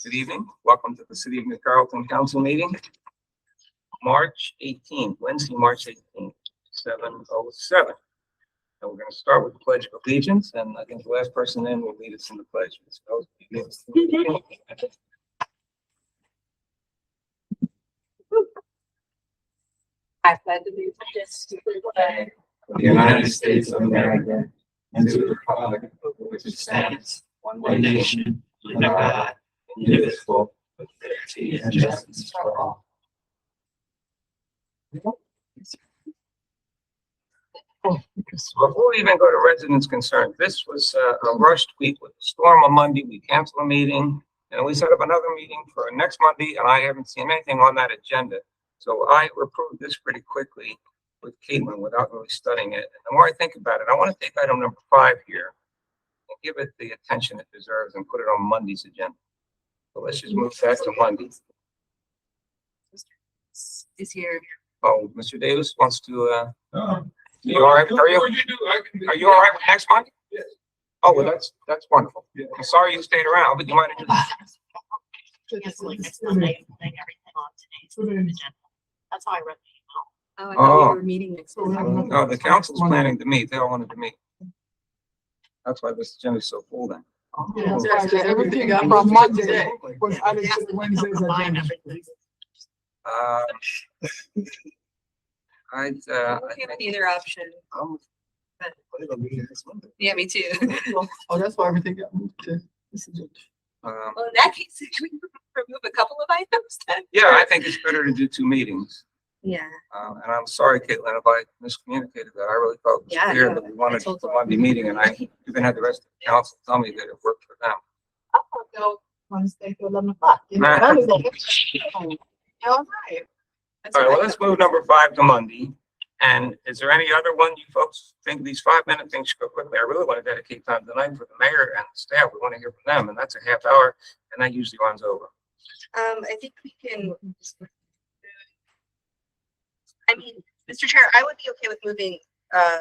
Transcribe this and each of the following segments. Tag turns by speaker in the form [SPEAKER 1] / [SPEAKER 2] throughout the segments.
[SPEAKER 1] Good evening. Welcome to the City of New Carrollton Council meeting. March 18th, Wednesday, March 18th, 7:07. And we're going to start with the Pledge of Allegiance, and I think the last person in will lead us in the pledge.
[SPEAKER 2] I pledge allegiance to the flag
[SPEAKER 3] of the United States of America and to the republic for which it stands, one nation, under God, indivisible, with liberty and justice for all.
[SPEAKER 1] Before we even go to residents' concerns, this was a rushed week with the storm on Monday. We canceled a meeting and we set up another meeting for next Monday, and I haven't seen anything on that agenda. So I approved this pretty quickly with Caitlin without really studying it. And the more I think about it, I want to take item number 5 here and give it the attention it deserves and put it on Monday's agenda. So let's just move that to Monday.
[SPEAKER 2] is here.
[SPEAKER 1] Oh, Mr. Davis wants to, you all right? Are you all right with next Monday?
[SPEAKER 3] Yes.
[SPEAKER 1] Oh, well, that's wonderful.
[SPEAKER 3] Yeah.
[SPEAKER 1] I'm sorry you stayed around, but you might have just.
[SPEAKER 2] It's like next Monday, putting everything on today's agenda. That's how I read the email. Oh, I
[SPEAKER 1] Oh.
[SPEAKER 2] thought we were meeting next Monday.
[SPEAKER 1] No, the council's planning to meet. They all wanted to meet. That's why this agenda is so full then.
[SPEAKER 4] Everything up on Monday was added
[SPEAKER 2] Yes,
[SPEAKER 4] to
[SPEAKER 2] we
[SPEAKER 4] Wednesday's
[SPEAKER 2] combine
[SPEAKER 4] agenda.
[SPEAKER 2] everything.
[SPEAKER 1] I'd,
[SPEAKER 2] Okay with either option. Yeah, me too.
[SPEAKER 4] Oh, that's why everything got moved to this agenda.
[SPEAKER 1] um,
[SPEAKER 2] Well, in that case, should we remove a couple of items then?
[SPEAKER 1] yeah, I think it's better to do 2 meetings.
[SPEAKER 2] Yeah.
[SPEAKER 1] And I'm sorry, Caitlin, if I miscommunicated that. I really felt it was
[SPEAKER 2] Yeah,
[SPEAKER 1] clear
[SPEAKER 2] no,
[SPEAKER 1] that we wanted
[SPEAKER 2] I told
[SPEAKER 1] the
[SPEAKER 2] you.
[SPEAKER 1] Monday meeting, and I even had the rest of the council tell me that it worked for them.
[SPEAKER 4] I thought y'all want to stay till 11 o'clock. You know,
[SPEAKER 1] Nah.
[SPEAKER 4] that was like, all right.
[SPEAKER 2] That's
[SPEAKER 1] All right,
[SPEAKER 2] what
[SPEAKER 1] well,
[SPEAKER 2] I
[SPEAKER 1] let's
[SPEAKER 2] thought.
[SPEAKER 1] move number 5 to Monday. And is there any other one you folks think these 5-minute things should go quickly? I really want to dedicate time tonight for the mayor and the staff. We want to hear from them, and that's a half hour, and that usually runs over.
[SPEAKER 2] I think we can. I mean, Mr. Chair, I would be okay with moving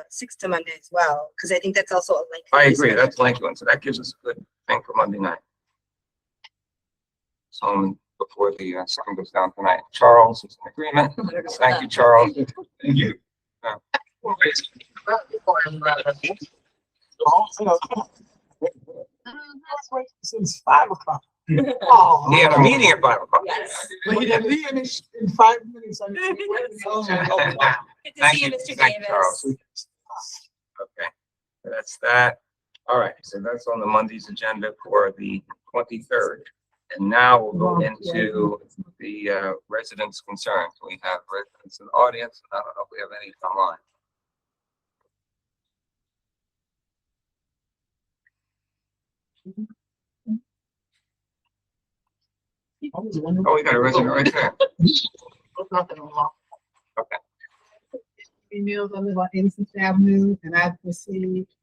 [SPEAKER 2] 6 to Monday as well, because I think that's also a lengthy.
[SPEAKER 1] I agree,
[SPEAKER 2] discussion.
[SPEAKER 1] that's lengthy one, so that gives us a good thing for Monday night. So before the sun goes down tonight, Charles is in agreement. Thank you, Charles. Thank you.
[SPEAKER 4] Since 5 o'clock. Oh.
[SPEAKER 1] He had a meeting at 5 o'clock.
[SPEAKER 2] Yes.
[SPEAKER 4] But he didn't leave in 5 minutes.
[SPEAKER 2] Good to
[SPEAKER 1] Thank
[SPEAKER 2] see you,
[SPEAKER 1] you,
[SPEAKER 2] Mr.
[SPEAKER 1] thank you, Charles.
[SPEAKER 2] Davis.
[SPEAKER 1] Okay, that's that. All right, so that's on the Monday's agenda for the 23rd. And now we'll go into the residents' concerns. We have residents in the audience. I don't know if we have any online. Oh, we got a resident right there. Okay.
[SPEAKER 4] Emails I live on 86th Avenue, and I've received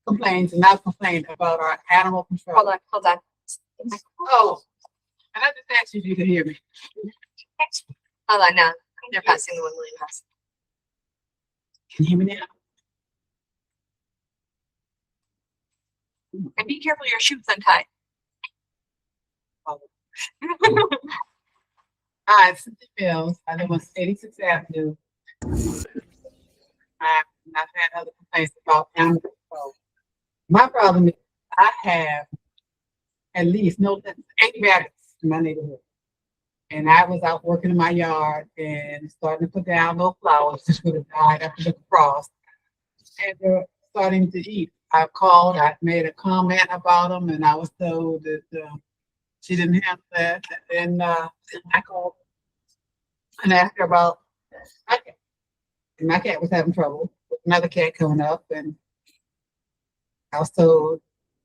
[SPEAKER 4] complaints, and I've complained about our animal control.
[SPEAKER 2] Hold on.
[SPEAKER 4] Oh, and I just asked you if you could hear me.
[SPEAKER 2] Hold on, now, they're passing the one William has.
[SPEAKER 4] Can you hear me now?
[SPEAKER 2] And be careful, your shoe's untied.
[SPEAKER 4] I've sent emails. I live on 86th Avenue. I've had other complaints about animal control. My problem is I have at least no less than 8 rabbits in my neighborhood. And I was out working in my yard and starting to put down little flowers that would have died after the frost. And they're starting to eat. I called, I made a comment about them, and I was told that she didn't handle that. And I called and asked her about my cat. And my cat was having trouble with another cat coming up, and I was told,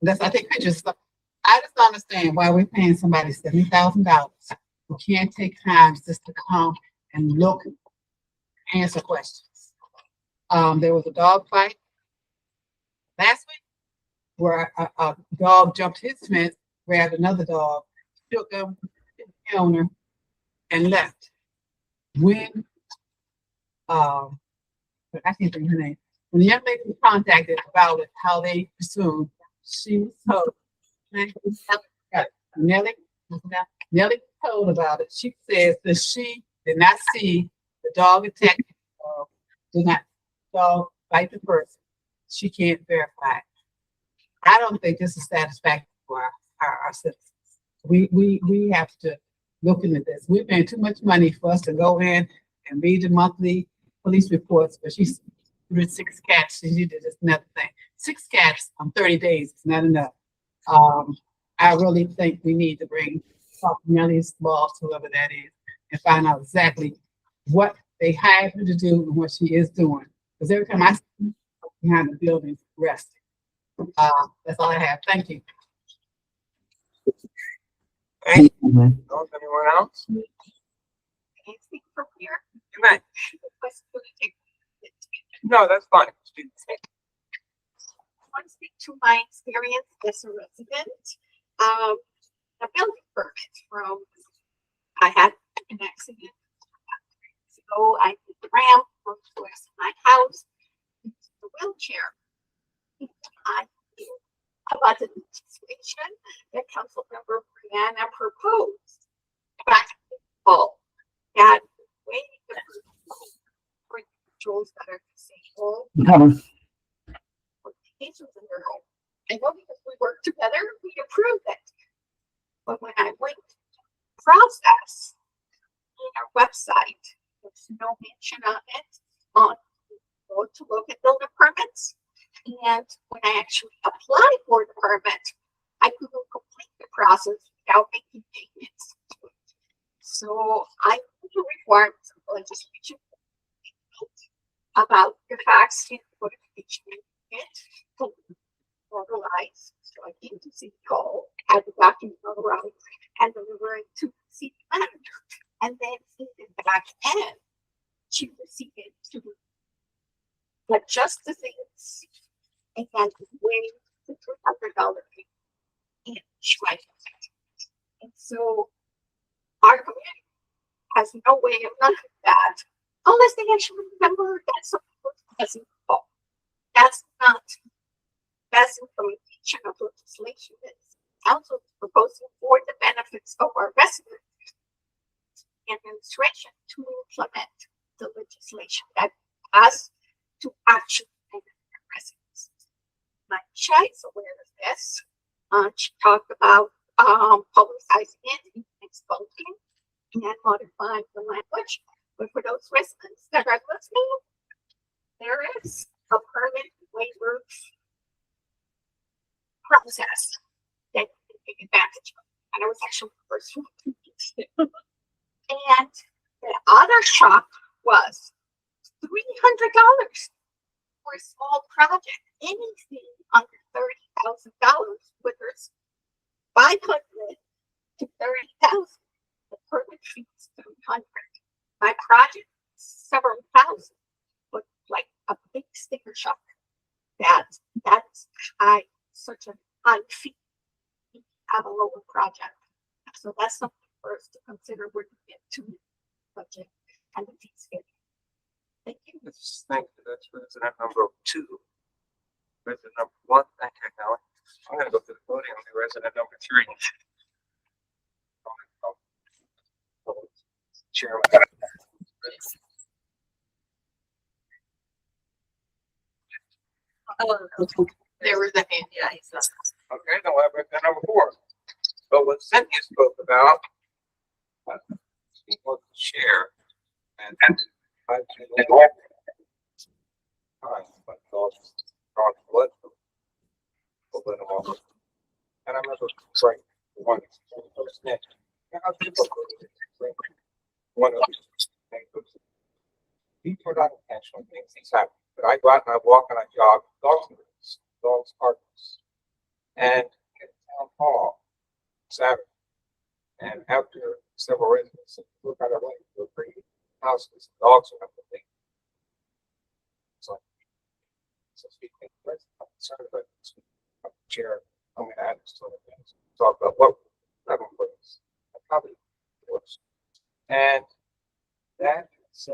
[SPEAKER 4] I take pictures. I just don't understand why we're paying somebody $70,000 who can't take time just to come and look, answer questions. There was a dog fight last week where a dog jumped his fence, grabbed another dog, took him to the owner, and left. When I can't think of her name. When the young lady was contacted about it, how they pursued, she was told, Nellie, Nellie told about it. She says that she did not see the dog attack, did not dog bite the person. She can't verify it. I don't think this is satisfactory for our citizens. We have to look into this. We're paying too much money for us to go in and read the monthly police reports, but she's with 6 cats. She did this another thing. 6 cats on 30 days is not enough. I really think we need to talk to Nellie's boss, whoever that is, and find out exactly what they hired her to do and what she is doing. Because every time I see her behind the building resting. That's all I have. Thank you.
[SPEAKER 1] Thank you. Anyone else?
[SPEAKER 5] Can I speak from here?
[SPEAKER 1] You may. No, that's fine.
[SPEAKER 5] I want to speak to my experience as a resident. A building permit from, I had an accident. So I did the ramp from the west of my house into the wheelchair. I knew about the situation that Council Member Brianna proposed. Back all that way for individuals that are disabled. Patients in their home. I know because we work together, we approved it. But when I went to process in our website, there's no mention of it on go to look at building permits. And when I actually applied for the permit, I couldn't complete the process without making payments. So I put the requirements of legislation about the vaccine notification to notarize. So I came to City Hall, had the document notarized, and delivered it to the city manager. And then in the back end, she received it to adjust the things and then waive the $300 fee and swipe it. And so our community has no way of knowing that unless they actually remember that something was involved. That's not best implementation of legislation. It's council is proposing for the benefits of our residents and administration to implement the legislation that has to actually benefit our residents. My child is aware of this. She talked about publicizing it and exposing and modifying the language. But for those residents that are listening, there is a permit waiver process that you can take advantage of. And I was actually the first one to use it. And the other shock was $300 for a small project. Anything under $30,000, whether it's 500 to 30,000, the permit fee is 300. My project, several thousand, but like a big sticker shock. That's high, such a high fee to have a lower project. So that's something for us to consider when we get to the budget and the fee schedule. Thank you.
[SPEAKER 1] Yes, thank you. That's resident number 2. Resident number 1, thank you, Nellie. I'm gonna go to the podium to resident number 3. Chairman.
[SPEAKER 5] There was a hand. Yeah, he's not.
[SPEAKER 1] Okay, now we're at number 4. But what Cynthia spoke about, was the chair and I all right, but dogs drawn blood. Open them up. And I remember right one next. One of them. He put on intentional things he's happy. But I go out and I walk and I jog dogs partners. And at town hall Saturday. And after several residents look out our way, we're bringing houses, dogs are up the thing. So speaking of I'm concerned about this chair, I'm gonna add this to the things. Talk about what was probably was. And that is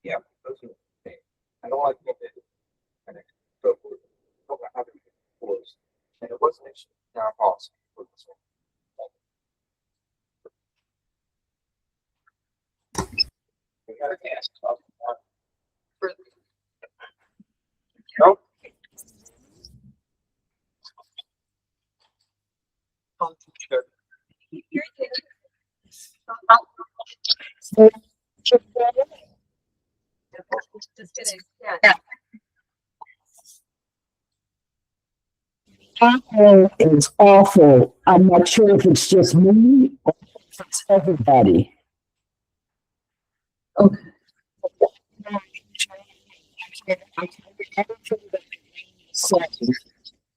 [SPEAKER 1] yeah, those are the things. I don't like what they do. And it so how it was. And it wasn't a town policy for this one. Nope.
[SPEAKER 2] Just kidding. Yeah.
[SPEAKER 6] It's awful. I'm not sure if it's just me or if it's everybody.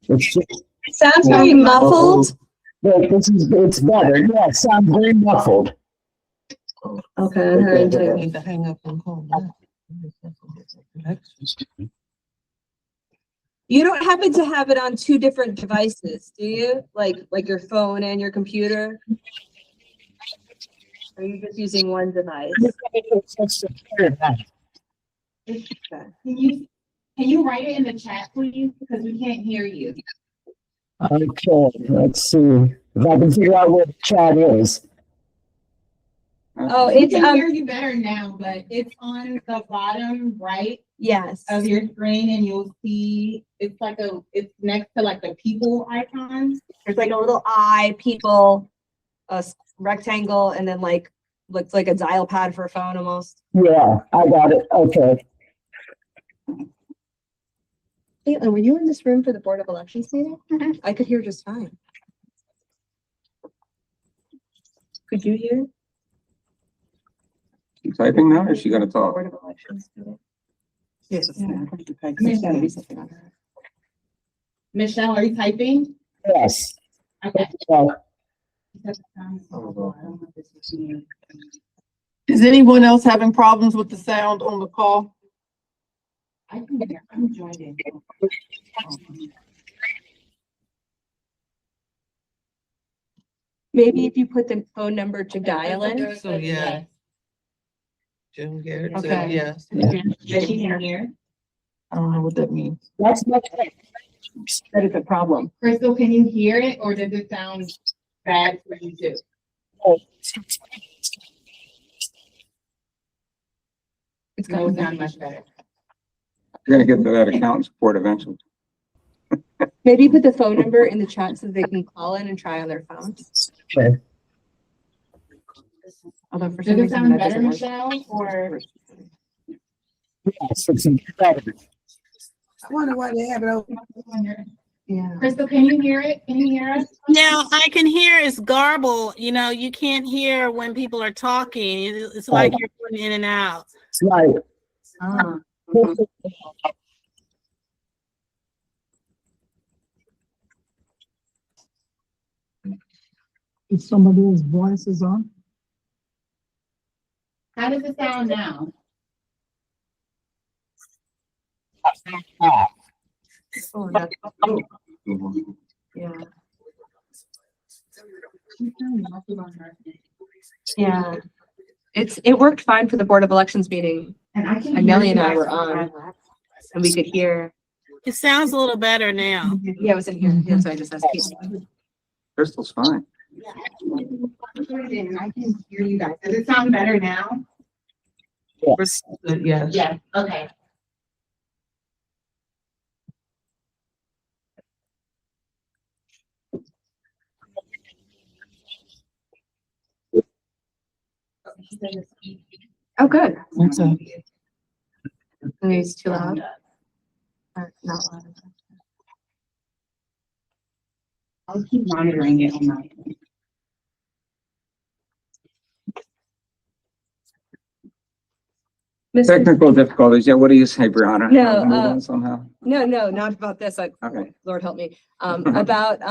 [SPEAKER 6] It's just,
[SPEAKER 2] Sounds very muffled.
[SPEAKER 6] but it's better. Yeah, it sounds very muffled.
[SPEAKER 2] Okay, I'm hearing too.
[SPEAKER 7] Need to hang up and call back.
[SPEAKER 2] You don't happen to have it on two different devices, do you? Like your phone and your computer? Or are you just using one device?
[SPEAKER 8] Can you write it in the chat, please? Because we can't hear you.
[SPEAKER 6] Okay, let's see if I can figure out where the chat is.
[SPEAKER 2] Oh,
[SPEAKER 8] We
[SPEAKER 2] it's,
[SPEAKER 8] can hear you better now, but it's on the bottom right
[SPEAKER 2] yes.
[SPEAKER 8] of your screen and you'll see, it's next to like the people icon.
[SPEAKER 2] There's like a little eye, people, rectangle, and then looks like a dial pad for a phone almost.
[SPEAKER 6] Yeah, I got it. Okay.
[SPEAKER 2] Caitlin, were you in this room for the Board of Elections meeting? I could hear just fine. Could you hear?
[SPEAKER 1] You typing now or is she gonna talk?
[SPEAKER 2] Board of Elections meeting?
[SPEAKER 4] Yes.
[SPEAKER 2] There's gotta be something on there.
[SPEAKER 8] Michelle, are you typing?
[SPEAKER 6] Yes.
[SPEAKER 8] Okay.
[SPEAKER 6] Well,
[SPEAKER 7] Is anyone else having problems with the sound on the call?
[SPEAKER 8] I can hear, I'm joining.
[SPEAKER 2] Maybe if you put the phone number to dial in.
[SPEAKER 7] So, yeah. Jim Garrett
[SPEAKER 2] Okay.
[SPEAKER 7] said yes.
[SPEAKER 8] Does she hear?
[SPEAKER 7] I don't know what that means.
[SPEAKER 6] that's much better.
[SPEAKER 2] That is a problem.
[SPEAKER 8] Crystal, can you hear it or does it sound bad for you too?
[SPEAKER 2] It's
[SPEAKER 8] No,
[SPEAKER 2] kind
[SPEAKER 8] it's not
[SPEAKER 2] of,
[SPEAKER 8] much better.
[SPEAKER 1] You're gonna get to that accountant support eventually.
[SPEAKER 2] maybe put the phone number in the chat so they can call in and try on their phones.
[SPEAKER 6] Okay.
[SPEAKER 2] Although for
[SPEAKER 8] Does
[SPEAKER 2] some
[SPEAKER 8] it
[SPEAKER 2] reason
[SPEAKER 8] sound
[SPEAKER 2] that
[SPEAKER 8] better,
[SPEAKER 2] doesn't work.
[SPEAKER 8] Michelle, or?
[SPEAKER 6] Yes, it's better.
[SPEAKER 4] I wonder why they have it open.
[SPEAKER 2] Yeah.
[SPEAKER 8] Crystal, can you hear it? Can you hear us?
[SPEAKER 9] No, I can hear it's garble. You know, you can't hear when people are talking. It's like you're going in and out.
[SPEAKER 6] It's like,
[SPEAKER 2] Ah.
[SPEAKER 6] if somebody's voice is on.
[SPEAKER 8] How does it sound now?
[SPEAKER 2] Oh, that's- yeah. Yeah. It worked fine for the Board of Elections meeting.
[SPEAKER 8] And I can.
[SPEAKER 2] And Nellie
[SPEAKER 8] hear
[SPEAKER 2] and
[SPEAKER 8] you
[SPEAKER 2] I
[SPEAKER 8] guys
[SPEAKER 2] were
[SPEAKER 8] from
[SPEAKER 2] on.
[SPEAKER 8] my laptop.
[SPEAKER 2] And we could hear.
[SPEAKER 9] It sounds a little better now.
[SPEAKER 2] Yeah, it was in here. Yeah, so I just asked Pete.
[SPEAKER 1] Crystal's fine.
[SPEAKER 8] Yeah. And I can hear you guys. Does it sound better now?
[SPEAKER 7] Yes.
[SPEAKER 8] Yes. Okay.
[SPEAKER 2] Oh, good.
[SPEAKER 7] Okay.
[SPEAKER 2] Maybe it's too loud. Or not loud.
[SPEAKER 8] I'll keep monitoring it on my.
[SPEAKER 2] Mr.
[SPEAKER 1] Technical difficulties. Yeah, what do you say, Brianna?
[SPEAKER 2] No,
[SPEAKER 1] Move on Somehow.
[SPEAKER 2] No, not about this.
[SPEAKER 1] Okay.
[SPEAKER 2] Lord help me. About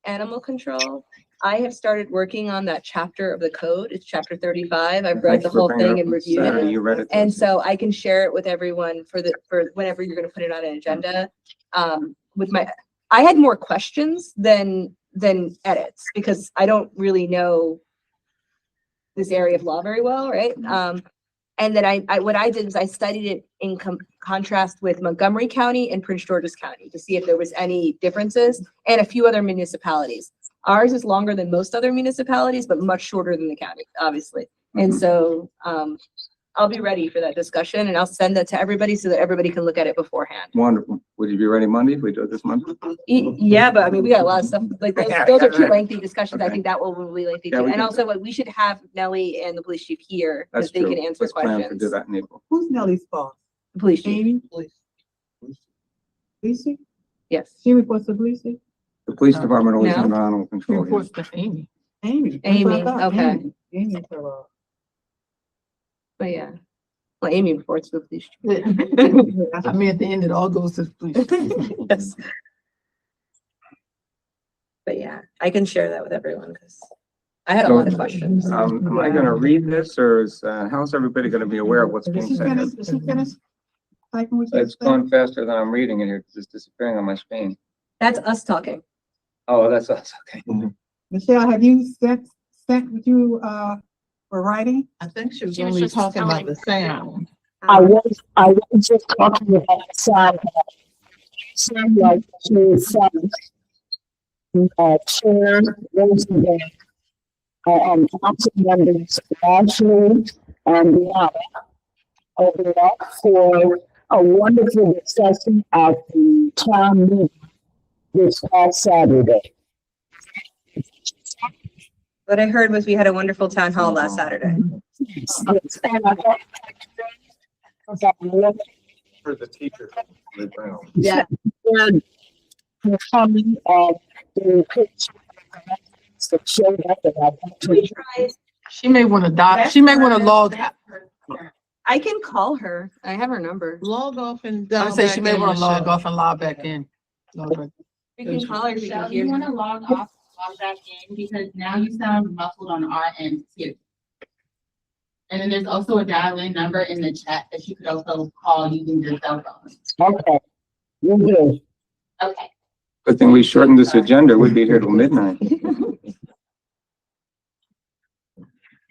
[SPEAKER 2] animal control. I have started working on that chapter of the code. It's chapter 35. I've read
[SPEAKER 1] Thanks
[SPEAKER 2] the
[SPEAKER 1] for
[SPEAKER 2] whole
[SPEAKER 1] bringing
[SPEAKER 2] thing
[SPEAKER 1] it
[SPEAKER 2] and
[SPEAKER 1] up.
[SPEAKER 2] reviewed
[SPEAKER 1] Sarah,
[SPEAKER 2] it.
[SPEAKER 1] You read it.
[SPEAKER 2] And so I can share it with everyone for whenever you're gonna put it on an agenda. I had more questions than edits because I don't really know this area of law very well, right? And then what I did is I studied it in contrast with Montgomery County and Prince George's County to see if there was any differences and a few other municipalities. Ours is longer than most other municipalities, but much shorter than the county, obviously. And so I'll be ready for that discussion and I'll send that to everybody so that everybody can look at it beforehand.
[SPEAKER 1] Wonderful. Would you be ready Monday if we do it this Monday?
[SPEAKER 2] Yeah, but I mean, we got a lot of stuff, like
[SPEAKER 1] Yeah,
[SPEAKER 2] those are
[SPEAKER 1] yeah,
[SPEAKER 2] two
[SPEAKER 1] right.
[SPEAKER 2] lengthy discussions. I
[SPEAKER 1] Okay.
[SPEAKER 2] think that will be lengthy
[SPEAKER 1] Yeah,
[SPEAKER 2] too.
[SPEAKER 1] we
[SPEAKER 2] And
[SPEAKER 1] can-
[SPEAKER 2] also, like, we should have Nellie and the police chief here
[SPEAKER 1] That's
[SPEAKER 2] because they
[SPEAKER 1] true.
[SPEAKER 2] can answer
[SPEAKER 1] Let's plan to do
[SPEAKER 2] questions.
[SPEAKER 1] that in April.
[SPEAKER 4] Who's Nellie's boss?
[SPEAKER 2] The Police chief,
[SPEAKER 4] Amy? Lisa?
[SPEAKER 2] yes.
[SPEAKER 4] She reports to Lisa?
[SPEAKER 1] The police department always
[SPEAKER 2] No.
[SPEAKER 1] under animal
[SPEAKER 7] She
[SPEAKER 1] control. here.
[SPEAKER 7] reports to Amy.
[SPEAKER 4] Amy. That's what I
[SPEAKER 2] Amy,
[SPEAKER 4] thought.
[SPEAKER 2] okay.
[SPEAKER 4] Amy, so,
[SPEAKER 2] But yeah. Well, Amy reports to the police chief.
[SPEAKER 7] I mean, at the end, it all goes to the police.
[SPEAKER 2] Yes. But yeah, I can share that with everyone because I had a
[SPEAKER 1] So,
[SPEAKER 2] lot of questions.
[SPEAKER 1] Am I gonna read this or is, how's everybody gonna be aware of what's
[SPEAKER 4] Did
[SPEAKER 1] being
[SPEAKER 4] she
[SPEAKER 1] said?
[SPEAKER 4] finish, did she finish typing what you
[SPEAKER 1] It's
[SPEAKER 4] said?
[SPEAKER 1] going faster than I'm reading it here. It's just disappearing on my screen.
[SPEAKER 2] That's us talking.
[SPEAKER 1] Oh, that's us. Okay.
[SPEAKER 4] Michelle, have you sent what you, were writing?
[SPEAKER 7] I think she was
[SPEAKER 9] She was
[SPEAKER 7] only
[SPEAKER 9] just
[SPEAKER 7] talking about
[SPEAKER 9] telling-
[SPEAKER 7] the sound.
[SPEAKER 6] I was just talking about the sound. Sound like to Chair Rosenberg, and council members Ashley and Deanna over there for a wonderful discussion at the town meeting this past Saturday.
[SPEAKER 2] What I heard was we had a wonderful town hall last Saturday.
[SPEAKER 1] For the teachers.
[SPEAKER 2] Yeah.
[SPEAKER 6] And the coming of the picture that showed up at our country.
[SPEAKER 7] She may want to she may want to
[SPEAKER 2] I can call her. I have her number.
[SPEAKER 7] log off and. I would say she may want to log off and log back in. Log back.
[SPEAKER 2] We can call her. We can
[SPEAKER 8] Michelle,
[SPEAKER 2] hear
[SPEAKER 8] you
[SPEAKER 2] her.
[SPEAKER 8] wanna log off, log back in, because now you sound muffled on our end too. And then there's also a dial-in number in the chat that you could also call using your cell phone.
[SPEAKER 6] Okay, you do.
[SPEAKER 8] Okay.
[SPEAKER 1] Good thing we shortened this agenda. We'd be here till midnight.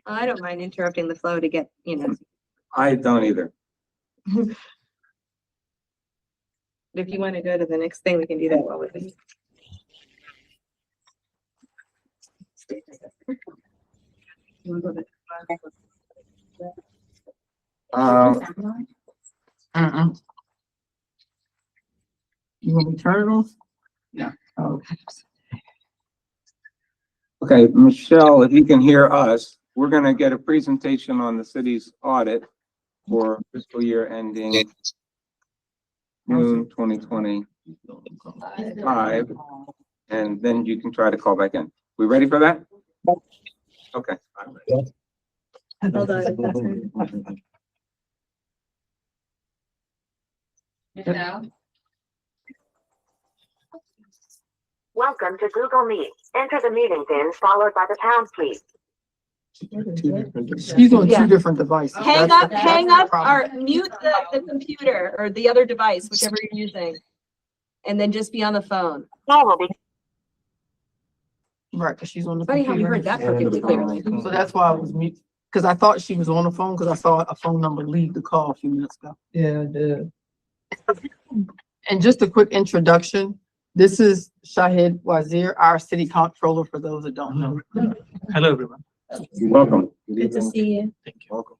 [SPEAKER 2] I don't mind interrupting the flow to get,
[SPEAKER 1] I don't either.
[SPEAKER 2] if you want to go to the next thing, we can do that while we're waiting. You wanna go to-
[SPEAKER 7] You want me to turn it off?
[SPEAKER 8] No.
[SPEAKER 7] Oh,
[SPEAKER 1] Okay, Michelle, if you can hear us, we're gonna get a presentation on the city's audit for fiscal year ending June 2025, and then you can try to call back in. We ready for that? Okay.
[SPEAKER 2] Hold on.
[SPEAKER 8] Michelle?
[SPEAKER 5] Welcome to Google Meet. Enter the meeting pin followed by the pound key.
[SPEAKER 7] She's on
[SPEAKER 2] Yeah.
[SPEAKER 7] two different devices.
[SPEAKER 2] Hang
[SPEAKER 7] That's
[SPEAKER 2] up,
[SPEAKER 7] the-
[SPEAKER 2] hang
[SPEAKER 7] that's the
[SPEAKER 2] up,
[SPEAKER 7] problem.
[SPEAKER 2] or mute the computer or the other device, whichever you're using. And then just be on the phone.
[SPEAKER 5] Call will be
[SPEAKER 7] Right, because she's on the
[SPEAKER 2] Funny how we
[SPEAKER 7] computer.
[SPEAKER 2] heard that perfectly clearly.
[SPEAKER 7] So that's why I was mute, because I thought she was on the phone, because I saw a phone number leave the call a few minutes ago. Yeah, I did. And just a quick introduction, this is Shahid Wazir, our city comptroller, for those that don't know.
[SPEAKER 3] Hello, everyone.
[SPEAKER 1] Welcome.
[SPEAKER 2] Good to see you.
[SPEAKER 3] Thank you.
[SPEAKER 1] Welcome.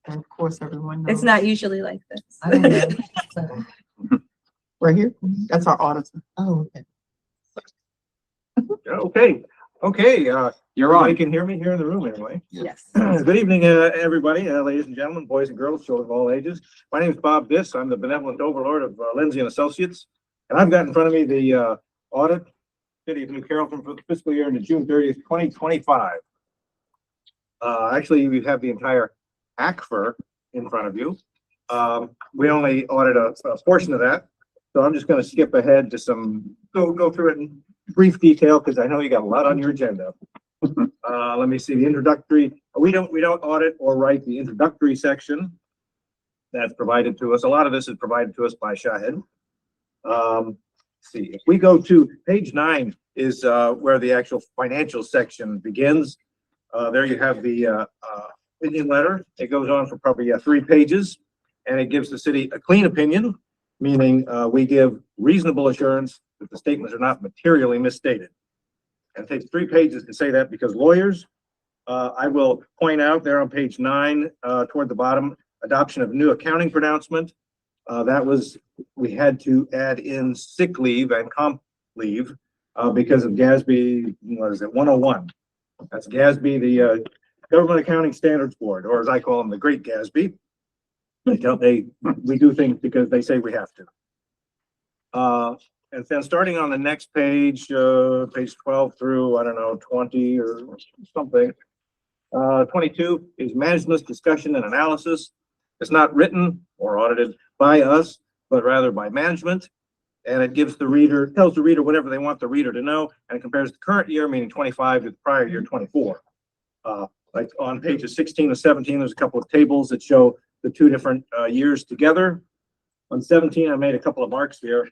[SPEAKER 7] And of course, everyone knows.
[SPEAKER 2] It's not usually like this.
[SPEAKER 7] Right here, that's our auditor.
[SPEAKER 3] Oh, okay.
[SPEAKER 10] Okay,
[SPEAKER 1] You're
[SPEAKER 10] everybody
[SPEAKER 1] on.
[SPEAKER 10] can hear me here in the room anyway.
[SPEAKER 2] Yes.
[SPEAKER 10] Good evening, everybody, ladies and gentlemen, boys and girls, children of all ages. My name is Bob Biss. I'm the benevolent overlord of Lindsay and Associates. And I've got in front of me the audit, City of New Carrollton for the fiscal year into June 30th, 2025. Actually, we have the entire ACFR in front of you. We only audit a portion of that. So I'm just going to skip ahead to go through it in brief detail because I know you got a lot on your agenda. Let me see the introductory. We don't audit or write the introductory section that's provided to us. A lot of this is provided to us by Shahid. See, if we go to page 9 is where the actual financial section begins. There you have the opinion letter. It goes on for probably 3 pages, and it gives the city a clean opinion, meaning we give reasonable assurance that the statements are not materially misstated. And it takes 3 pages to say that because lawyers I will point out there on page 9, toward the bottom, adoption of new accounting pronouncement. That was, we had to add in sick leave and comp leave, because of GASB, what is it, 101. That's GASB, the, Government Accounting Standards Board, or as I call them, the Great GASB. We do things because they say we have to. And then starting on the next page, page 12 through, I don't know, 20 or something. 22 is management's discussion and analysis. It's not written or audited by us, but rather by management. And it gives the reader, tells the reader whatever they want the reader to know, and it compares the current year, meaning 25, to the prior year, 24. Like on pages 16 and 17, there's a couple of tables that show the two different years together. On 17, I made a couple of marks here.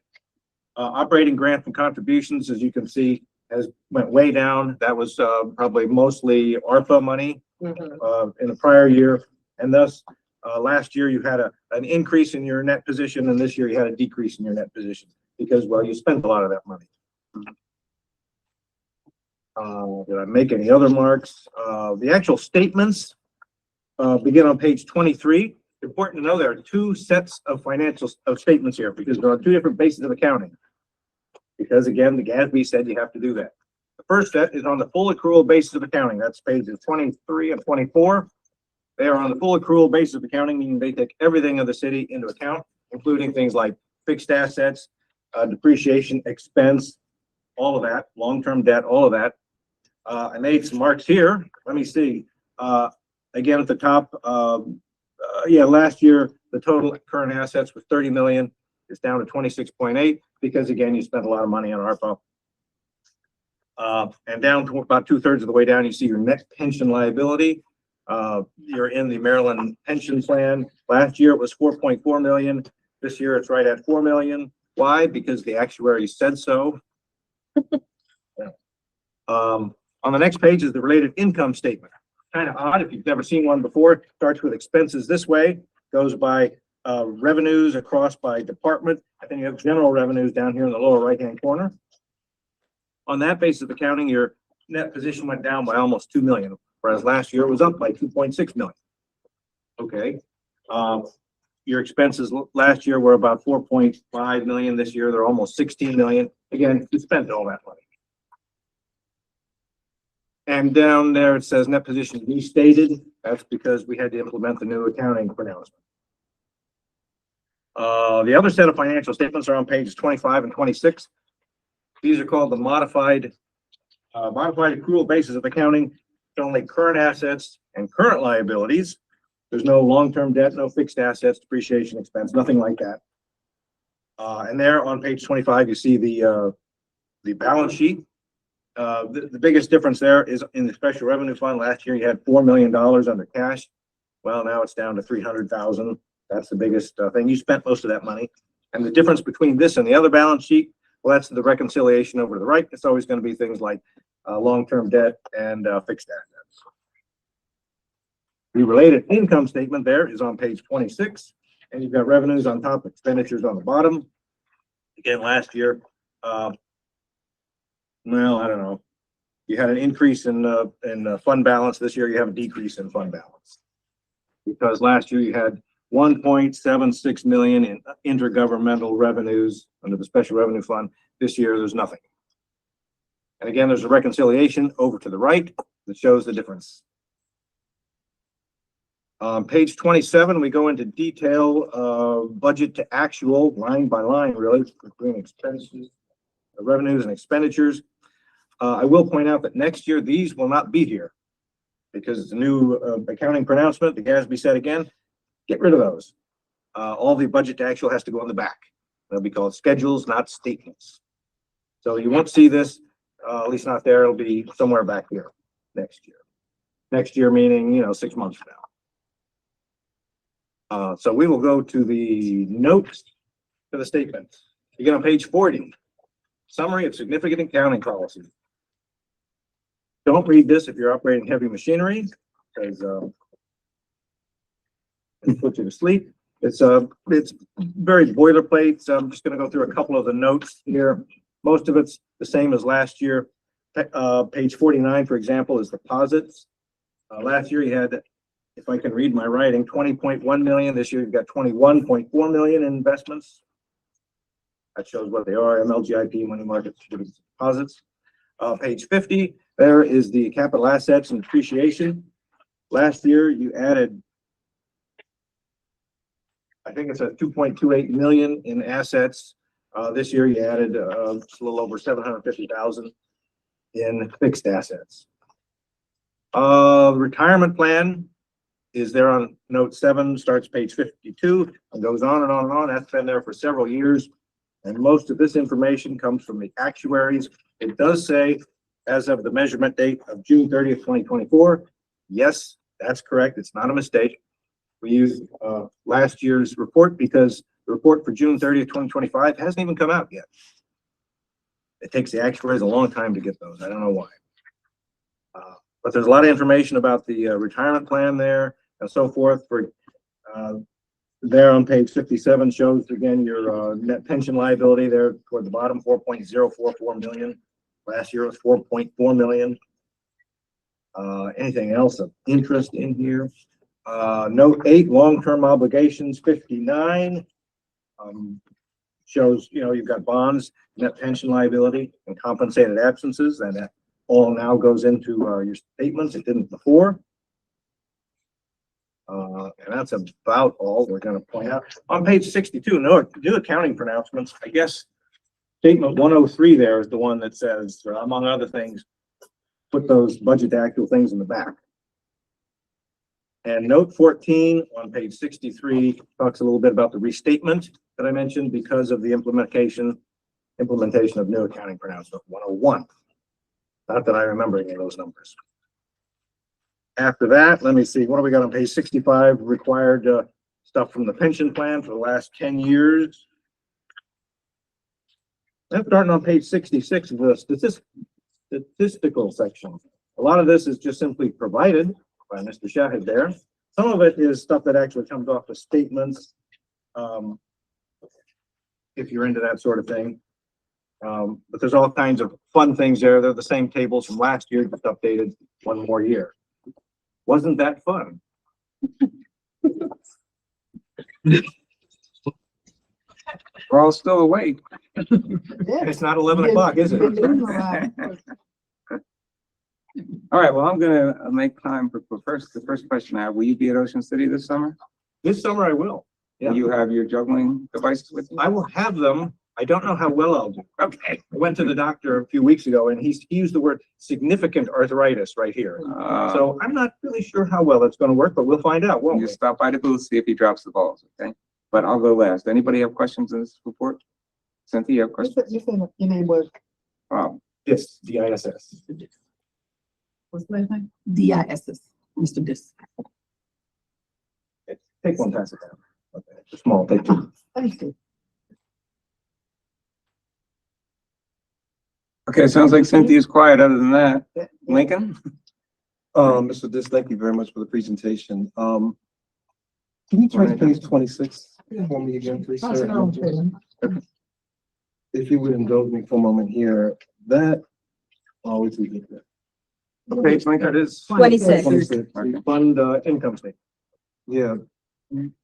[SPEAKER 10] Operating grants and contributions, as you can see, has went way down. That was probably mostly ARPA money in the prior year. And thus, last year you had an increase in your net position, and this year you had a decrease in your net position because, well, you spent a lot of that money. Did I make any other marks? The actual statements begin on page 23. Important to know there are two sets of financial statements here because there are two different bases of accounting. Because again, the GASB said you have to do that. The first set is on the full accrual basis of accounting. That's pages 23 and 24. They are on the full accrual basis of accounting, meaning they take everything of the city into account, including things like fixed assets, depreciation, expense, all of that, long-term debt, all of that. I made some marks here. Let me see. Again, at the top, last year, the total current assets was 30 million. It's down to 26.8 because again, you spent a lot of money on ARPA. And down to about 2/3 of the way down, you see your net pension liability. You're in the Maryland pension plan. Last year it was 4.4 million. This year it's right at 4 million. Why? Because the actuary said so. On the next page is the related income statement. Kind of odd if you've never seen one before. Starts with expenses this way, goes by revenues across by department, and then you have general revenues down here in the lower right-hand corner. On that basis of accounting, your net position went down by almost 2 million, whereas last year it was up by 2.6 million. Okay. Your expenses last year were about 4.5 million. This year they're almost 16 million. Again, you spent all that money. And down there it says net position restated. That's because we had to implement the new accounting pronouncement. The other set of financial statements are on pages 25 and 26. These are called the modified accrual basis of accounting. It's only current assets and current liabilities. There's no long-term debt, no fixed assets, depreciation expense, nothing like that. And there on page 25, you see the balance sheet. The biggest difference there is in the special revenue fund. Last year you had $4 million under cash. Well, now it's down to 300,000. That's the biggest thing. You spent most of that money. And the difference between this and the other balance sheet, well, that's the reconciliation over to the right. It's always going to be things like long-term debt and fixed assets. The related income statement there is on page 26, and you've got revenues on top, expenditures on the bottom. Again, last year, well, I don't know. You had an increase in fund balance. This year, you have a decrease in fund balance because last year you had 1.76 million in intergovernmental revenues under the special revenue fund. This year, there's nothing. And again, there's a reconciliation over to the right that shows the difference. On page 27, we go into detail, budget to actual, line by line, really, between expenses, revenues and expenditures. I will point out that next year, these will not be here because it's a new accounting pronouncement. The GASB said again, get rid of those. All the budget to actual has to go on the back. They'll be called schedules, not statements. So you won't see this, at least not there. It'll be somewhere back here next year. Next year meaning, 6 months from now. So we will go to the notes to the statement. You get on page 40, summary of significant accounting policies. Don't read this if you're operating heavy machinery, because it'll put you to sleep. It's very boilerplate. So I'm just going to go through a couple of the notes here. Most of it's the same as last year. Page 49, for example, is deposits. Last year you had, if I can read my writing, 20.1 million. This year you've got 21.4 million in investments. That shows what they are, MLGIP, money market securities deposits. Page 50, there is the capital assets and depreciation. Last year you added, I think it's a 2.28 million in assets. This year you added just a little over 750,000 in fixed assets. Retirement plan is there on note 7, starts page 52 and goes on and on and on. That's been there for several years. And most of this information comes from the actuaries. It does say, as of the measurement date of June 30th, 2024. Yes, that's correct. It's not a mistake. We used last year's report because the report for June 30th, 2025 hasn't even come out yet. It takes the actuaries a long time to get those. I don't know why. But there's a lot of information about the retirement plan there and so forth. For there on page 57 shows again your net pension liability there toward the bottom, 4.044 million. Last year it was 4.4 million. Anything else of interest in here? Note 8, long-term obligations, 59. Shows, you know, you've got bonds, net pension liability, and compensated absences, and that all now goes into your statements. It didn't before. And that's about all we're going to point out. On page 62, new accounting pronouncements. I guess statement 103 there is the one that says, among other things, put those budget to actual things in the back. And note 14 on page 63 talks a little bit about the restatement that I mentioned because of the implementation of new accounting pronouncement 101. Not that I remember any of those numbers. After that, let me see, what do we got on page 65? Required stuff from the pension plan for the last 10 years. Then starting on page 66 of the statistical section. A lot of this is just simply provided by Mr. Shahid there. Some of it is stuff that actually comes off the statements, if you're into that sort of thing. But there's all kinds of fun things there. They're the same tables from last year, just updated one more year. Wasn't that fun?
[SPEAKER 1] We're all still awake.
[SPEAKER 10] It's not 11 o'clock, is it?
[SPEAKER 1] All right, well, I'm gonna make time for the first question I have. Will you be at Ocean City this summer?
[SPEAKER 10] This summer I will. Yeah.
[SPEAKER 1] Will you have your juggling devices with you?
[SPEAKER 10] I will have them. I don't know how well I'll do.
[SPEAKER 1] Okay.
[SPEAKER 10] I went to the doctor a few weeks ago and he used the word significant arthritis right here. So I'm not really sure how well it's going to work, but we'll find out, won't we?
[SPEAKER 1] You stop by the booth, see if he drops the balls, okay? But I'll go last. Anybody have questions in this report? Cynthia, you have questions?
[SPEAKER 4] You said your name was,
[SPEAKER 10] Yes, DISS.
[SPEAKER 4] what's the last name? DISS, Mr. Dis.
[SPEAKER 10] Take one pass it down. Okay, it's small, take two.
[SPEAKER 4] Thank you.
[SPEAKER 1] Okay, sounds like Cynthia's quiet. Other than that, Lincoln?
[SPEAKER 11] Mr. Dis, thank you very much for the presentation. Can you turn to page 26 for me again, please, sir? If you would indulge me for a moment here, that always we get that.
[SPEAKER 10] Page Lincoln, it is
[SPEAKER 2] 26.
[SPEAKER 11] 26.
[SPEAKER 10] fund income statement.
[SPEAKER 11] Yeah, and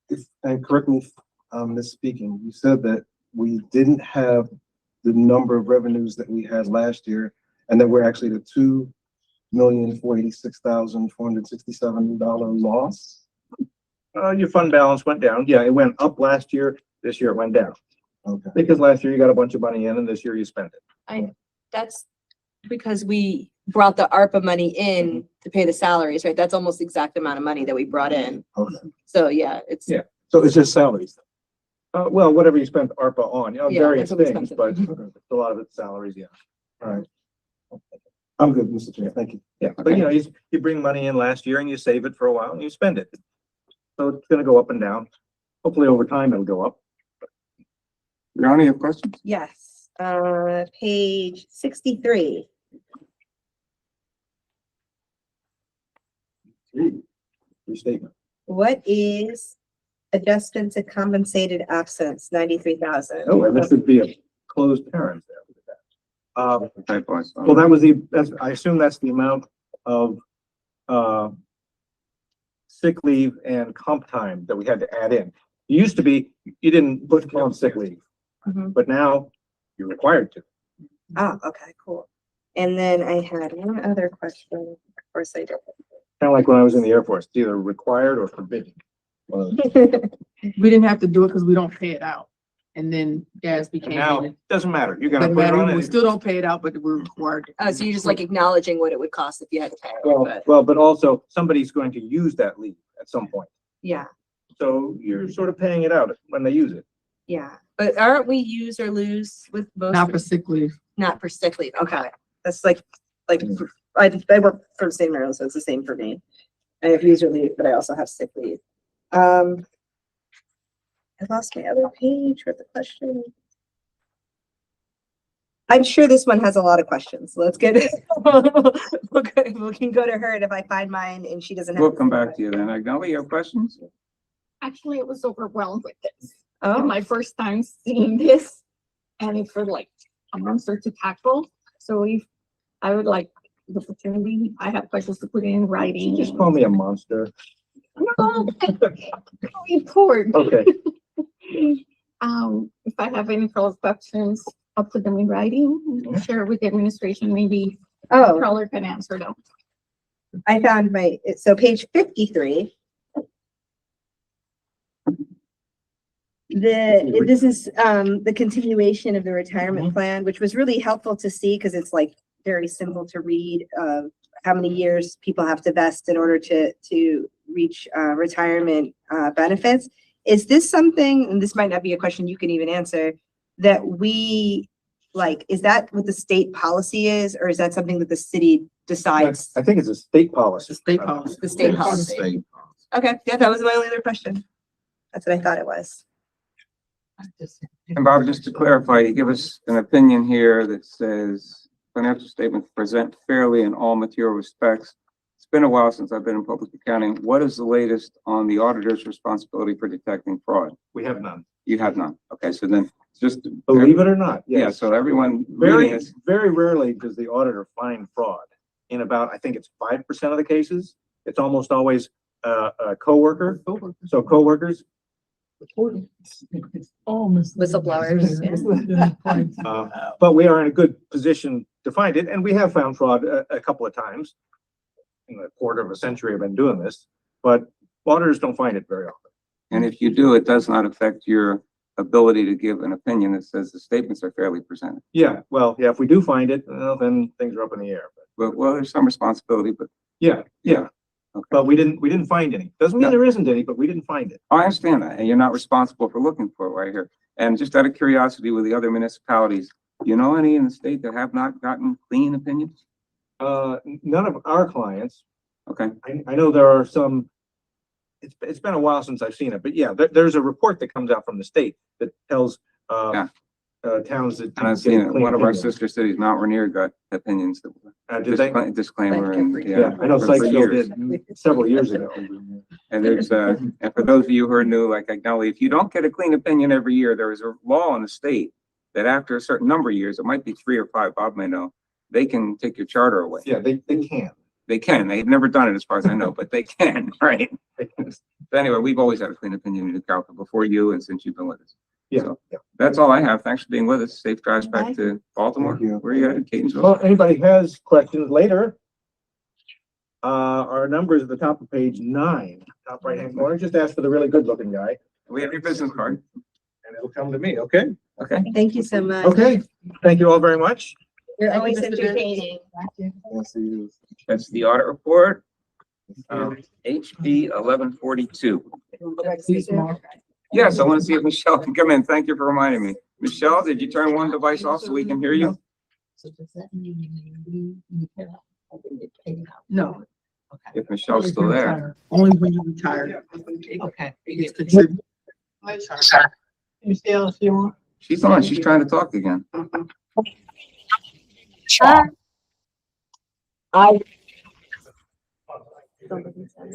[SPEAKER 11] correct me if I'm misspeaking. You said that we didn't have the number of revenues that we had last year, and that we're actually the $2,486,467 loss.
[SPEAKER 10] Your fund balance went down. Yeah, it went up last year. This year it went down.
[SPEAKER 11] Okay.
[SPEAKER 10] Because last year you got a bunch of money in and this year you spent it.
[SPEAKER 2] That's because we brought the ARPA money in to pay the salaries, right? That's almost the exact amount of money that we brought in.
[SPEAKER 11] Okay.
[SPEAKER 2] So yeah, it's.
[SPEAKER 10] Yeah.
[SPEAKER 11] So it's just salaries.
[SPEAKER 10] Well, whatever you spent ARPA on, you know,
[SPEAKER 2] Yeah,
[SPEAKER 10] various
[SPEAKER 2] that's what we
[SPEAKER 10] things,
[SPEAKER 2] spent it
[SPEAKER 10] but a lot of it's salaries, yeah.
[SPEAKER 11] All right. I'm good, Mr. Chair. Thank you.
[SPEAKER 10] Yeah, but you know, you bring money in last year and you save it for a while and you spend it. So it's gonna go up and down. Hopefully over time it'll go up.
[SPEAKER 1] Ronnie, you have questions?
[SPEAKER 12] Yes, page 63.
[SPEAKER 10] Restatement.
[SPEAKER 12] What is adjustment to compensated absence, 93,000?
[SPEAKER 10] Oh, and this would be a closed parent there.
[SPEAKER 1] Typo, I saw.
[SPEAKER 10] Well, I assume that's the amount of, sick leave and comp time that we had to add in. It used to be, you didn't put on sick leave,
[SPEAKER 12] Mhm.
[SPEAKER 10] but now you're required to.
[SPEAKER 12] Oh, okay, cool. And then I had one other question. Of course I don't.
[SPEAKER 10] Kind of like when I was in the Air Force, it's either required or forbidden. One of the-
[SPEAKER 7] We didn't have to do it because we don't pay it out. And then Gatsby came
[SPEAKER 10] Now,
[SPEAKER 7] in.
[SPEAKER 10] it doesn't matter. You're
[SPEAKER 7] Doesn't
[SPEAKER 10] gonna put it
[SPEAKER 7] matter,
[SPEAKER 10] on.
[SPEAKER 7] we still don't pay it out, but we're required. to.
[SPEAKER 2] Oh, so you're just like acknowledging what it would cost if you had to pay it,
[SPEAKER 10] Well,
[SPEAKER 2] but,
[SPEAKER 10] well, but also somebody's going to use that leave at some point.
[SPEAKER 12] Yeah,
[SPEAKER 10] So you're sort of paying it out when they use it.
[SPEAKER 12] yeah.
[SPEAKER 2] but aren't we use or lose with most?
[SPEAKER 7] Not for sick leave.
[SPEAKER 2] Not for sick leave, okay.
[SPEAKER 12] That's like, I work for the same Maryland, so it's the same for me. I have user leave, but I also have sick leave. I lost my other page with the question. I'm sure this one has a lot of questions. Let's get it. We can go to her, and if I find mine and she doesn't have.
[SPEAKER 1] We'll come back to you then. Agnelli, you have questions?
[SPEAKER 5] Actually, I was overwhelmed with this.
[SPEAKER 12] Oh,
[SPEAKER 5] My first time seeing this, and it's for like a monster to tackle. So if I would like the opportunity, I have questions to put in writing.
[SPEAKER 10] Just call me a monster.
[SPEAKER 5] No, report.
[SPEAKER 10] Okay.
[SPEAKER 5] If I have any follow-up questions, I'll put them in writing and share with the administration. Maybe
[SPEAKER 12] oh,
[SPEAKER 5] Crawler can answer them.
[SPEAKER 12] I found so page 53. This is the continuation of the retirement plan, which was really helpful to see because it's like very simple to read how many years people have to vest in order to reach retirement benefits. Is this something, and this might not be a question you can even answer, that we like, is that what the state policy is, or is that something that the city decides?
[SPEAKER 10] I think it's a state policy.
[SPEAKER 7] It's a state policy.
[SPEAKER 2] The state policy. Okay, yeah, that was my only other question. That's what I thought it was.
[SPEAKER 1] And Bob, just to clarify, you give us an opinion here that says financial statements present fairly in all material respects. It's been a while since I've been in public accounting. What is the latest on the auditor's responsibility for detecting fraud?
[SPEAKER 10] We have none.
[SPEAKER 1] You have none. Okay, so then just.
[SPEAKER 10] Believe it or not,
[SPEAKER 1] Yeah,
[SPEAKER 10] yes.
[SPEAKER 1] so everyone reading
[SPEAKER 10] Very,
[SPEAKER 1] this,
[SPEAKER 10] very rarely does the auditor find fraud. In about, I think it's 5% of the cases. It's almost always a coworker. So coworkers,
[SPEAKER 2] Whistleblowers,
[SPEAKER 10] but we are in a good position to find it, and we have found fraud a couple of times. In a quarter of a century I've been doing this, but auditors don't find it very often.
[SPEAKER 1] and if you do, it does not affect your ability to give an opinion that says the statements are fairly presented.
[SPEAKER 10] Yeah, well, yeah, if we do find it, well, then things are up in the air, but
[SPEAKER 1] But, well, there's some responsibility, but
[SPEAKER 10] yeah.
[SPEAKER 1] okay.
[SPEAKER 10] But we didn't find any. Doesn't mean
[SPEAKER 1] No.
[SPEAKER 10] there isn't any, but we didn't find it.
[SPEAKER 1] I understand that, and you're not responsible for looking for it right here. And just out of curiosity, with the other municipalities, do you know any in the state that have not gotten clean opinions?
[SPEAKER 10] None of our clients,
[SPEAKER 1] Okay,
[SPEAKER 10] I know there are some, it's been a while since I've seen it, but yeah, there's a report that comes out from the state that tells,
[SPEAKER 1] Yeah.
[SPEAKER 10] Towns that.
[SPEAKER 1] and I've seen it. One of our sister cities, Mount Rainier, got opinions that were
[SPEAKER 10] Did they?
[SPEAKER 1] disclaimer and,
[SPEAKER 10] Yeah, I know
[SPEAKER 1] for
[SPEAKER 10] Sykesville
[SPEAKER 1] years.
[SPEAKER 10] did several years ago.
[SPEAKER 1] And there's, and for those of you who are new, like Agnelli, if you don't get a clean opinion every year, there is a law in the state that after a certain number of years, it might be 3 or 5, Bob may know, they can take your charter away.
[SPEAKER 10] Yeah, they can.
[SPEAKER 1] They can. They've never done it as far as I know, but they can, right? But anyway, we've always had a clean opinion in New Calca before you and since you've been with us.
[SPEAKER 10] Yeah,
[SPEAKER 1] So,
[SPEAKER 10] yeah.
[SPEAKER 1] That's all I have. Thanks for being with us. Safe drives back to Baltimore.
[SPEAKER 11] Thank you.
[SPEAKER 1] Where are you at? Catonsville?
[SPEAKER 10] Well, anybody has questions later? Our number is at the top of page 9, top right-hand corner. Just ask for the really good-looking guy,
[SPEAKER 1] We have your business card.
[SPEAKER 10] and it'll come to me, okay?
[SPEAKER 1] Okay.
[SPEAKER 12] Thank you so much.
[SPEAKER 10] Okay, thank you all very much.
[SPEAKER 12] You're always entertaining.
[SPEAKER 11] Yes, he is.
[SPEAKER 1] That's the audit report. HB 1142. Yes, I want to see if Michelle can come in. Thank you for reminding me. Michelle, did you turn one device off so we can hear you?
[SPEAKER 7] No.
[SPEAKER 1] If Michelle's still there.
[SPEAKER 7] Only when you retire.
[SPEAKER 4] Okay.
[SPEAKER 7] It's contributed.
[SPEAKER 4] Michelle, if you want.
[SPEAKER 1] She's on. She's trying to talk again.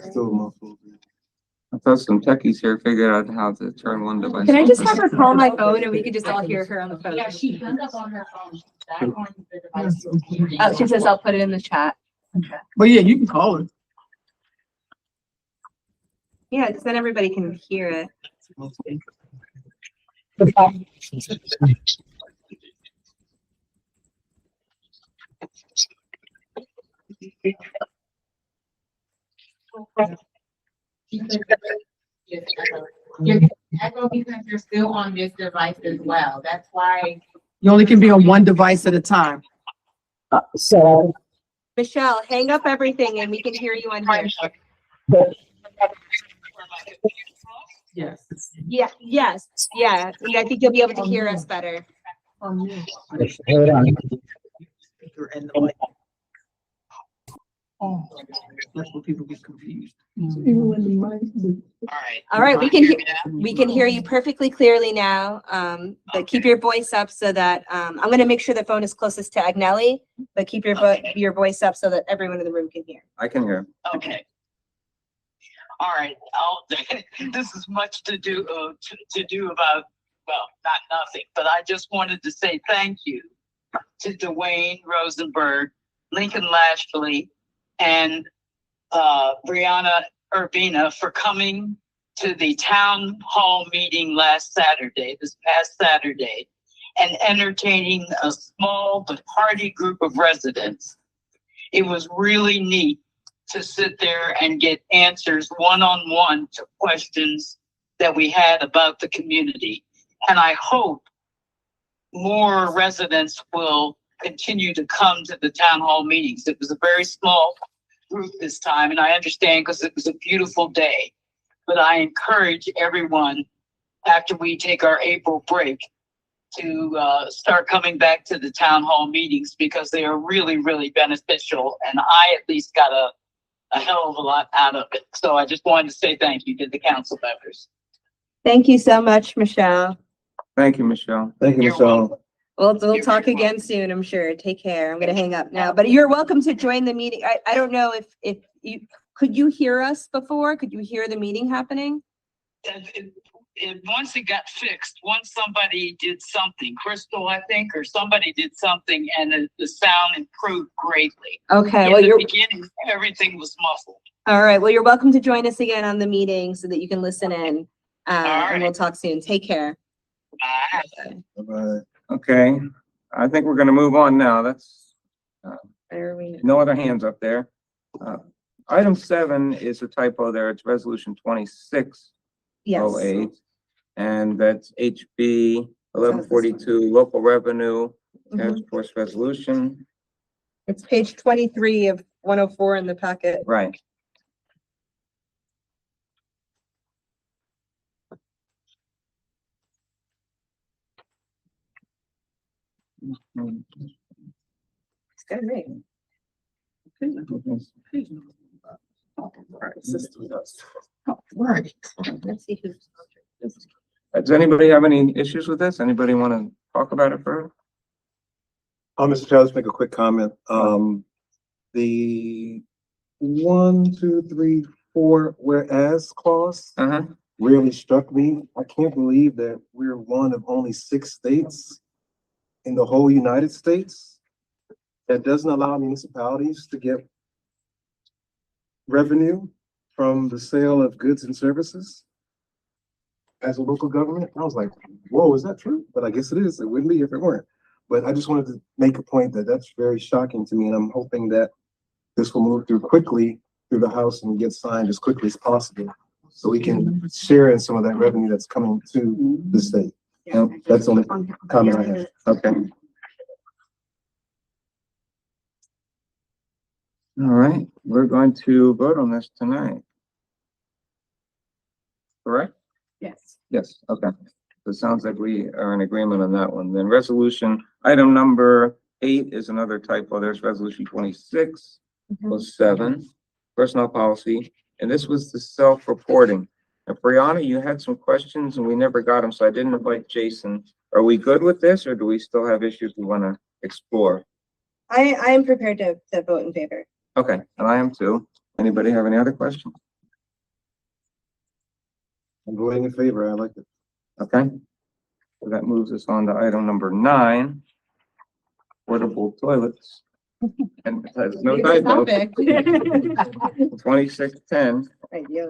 [SPEAKER 11] Still muffled.
[SPEAKER 1] I thought some techies here figured out how to turn one device.
[SPEAKER 2] Can I
[SPEAKER 1] off.
[SPEAKER 2] just have her call my phone and we can just all hear her on the phone?
[SPEAKER 8] Yeah, she hung up on her phone. She's back on the device.
[SPEAKER 2] Oh, she says I'll put it in the chat.
[SPEAKER 7] But yeah, you can call her.
[SPEAKER 12] Yeah, because then everybody can hear it.
[SPEAKER 8] You're echo because you're still on this device as well. That's why.
[SPEAKER 7] You only can be on one device at a time.
[SPEAKER 6] So,
[SPEAKER 2] Michelle, hang up everything and we can hear you on here.
[SPEAKER 7] Yes.
[SPEAKER 2] Yeah, yes, yeah. I think you'll be able to hear us better.
[SPEAKER 6] hold on.
[SPEAKER 7] Oh, that's what people get confused.
[SPEAKER 2] All right, we can hear you perfectly clearly now. But keep your voice up so that, I'm gonna make sure the phone is closest to Agnelli, but keep your voice up so that everyone in the room can hear.
[SPEAKER 1] I can hear.
[SPEAKER 13] Okay. All right, this is much to do about, well, not nothing, but I just wanted to say thank you to Dwayne Rosenberg, Lincoln Lashley, and Brianna Urbina for coming to the town hall meeting this past Saturday, and entertaining a small but hearty group of residents. It was really neat to sit there and get answers one-on-one to questions that we had about the community. And I hope more residents will continue to come to the town hall meetings. It was a very small group this time, and I understand because it was a beautiful day. But I encourage everyone, after we take our April break, to start coming back to the town hall meetings, because they are really, really beneficial. And I at least got a hell of a lot out of it. So I just wanted to say thank you to the council members.
[SPEAKER 2] Thank you so much, Michelle.
[SPEAKER 1] Thank you, Michelle.
[SPEAKER 11] Thank you,
[SPEAKER 13] You're
[SPEAKER 11] Michelle.
[SPEAKER 2] We'll
[SPEAKER 13] You're
[SPEAKER 2] talk
[SPEAKER 13] very
[SPEAKER 2] again soon, I'm sure. Take care. I'm gonna hang up now, but you're welcome to join the meeting. I don't know if you, could you hear us before? Could you hear the meeting happening?
[SPEAKER 13] Once it got fixed, once somebody did something, Crystal, I think, or somebody did something, and the sound improved greatly.
[SPEAKER 2] Okay,
[SPEAKER 13] In
[SPEAKER 2] well,
[SPEAKER 13] the
[SPEAKER 2] you're,
[SPEAKER 13] beginning, everything was muffled.
[SPEAKER 2] all right, well, you're welcome to join us again on the meeting so that you can listen in. And we'll talk soon. Take care.
[SPEAKER 13] Bye.
[SPEAKER 11] Bye-bye.
[SPEAKER 1] Okay, I think we're gonna move on now. That's,
[SPEAKER 2] Where are we?
[SPEAKER 1] no other hands up there. Item 7 is a typo there. It's resolution 2608.
[SPEAKER 2] Yes.
[SPEAKER 1] And that's HB 1142, local revenue task force resolution.
[SPEAKER 2] It's page 23 of 104 in the packet.
[SPEAKER 1] Right.
[SPEAKER 2] It's got it right.
[SPEAKER 7] Right.
[SPEAKER 2] Let's see who's.
[SPEAKER 1] Does anybody have any issues with this? Anybody want to talk about it further?
[SPEAKER 11] Mr. Chair, let's make a quick comment. The 1, 2, 3, 4 whereas clause really struck me. I can't believe that we're one of only 6 states in the whole United States that doesn't allow municipalities to get revenue from the sale of goods and services as a local government. I was like, whoa, is that true? But I guess it is. It wouldn't be if it weren't. But I just wanted to make a point that that's very shocking to me, and I'm hoping that this will move through quickly through the House and get signed as quickly as possible, so we can share in some of that revenue that's coming to the state. That's the only comment I have.
[SPEAKER 1] Okay. All right, we're going to vote on this tonight. Correct?
[SPEAKER 2] Yes.
[SPEAKER 1] Yes, okay. So it sounds like we are in agreement on that one. Then resolution, item number 8 is another typo. There's resolution 2607, personnel policy. And this was the self-reporting. And Brianna, you had some questions and we never got them, so I didn't invite Jason. Are we good with this, or do we still have issues we want to explore?
[SPEAKER 12] I am prepared to vote in favor.
[SPEAKER 1] Okay, and I am too. Anybody have any other questions?
[SPEAKER 11] I'm voting in favor. I like it.
[SPEAKER 1] Okay. So that moves us on to item number 9, portable toilets. And it has no typo. 2610.
[SPEAKER 12] Right, yeah.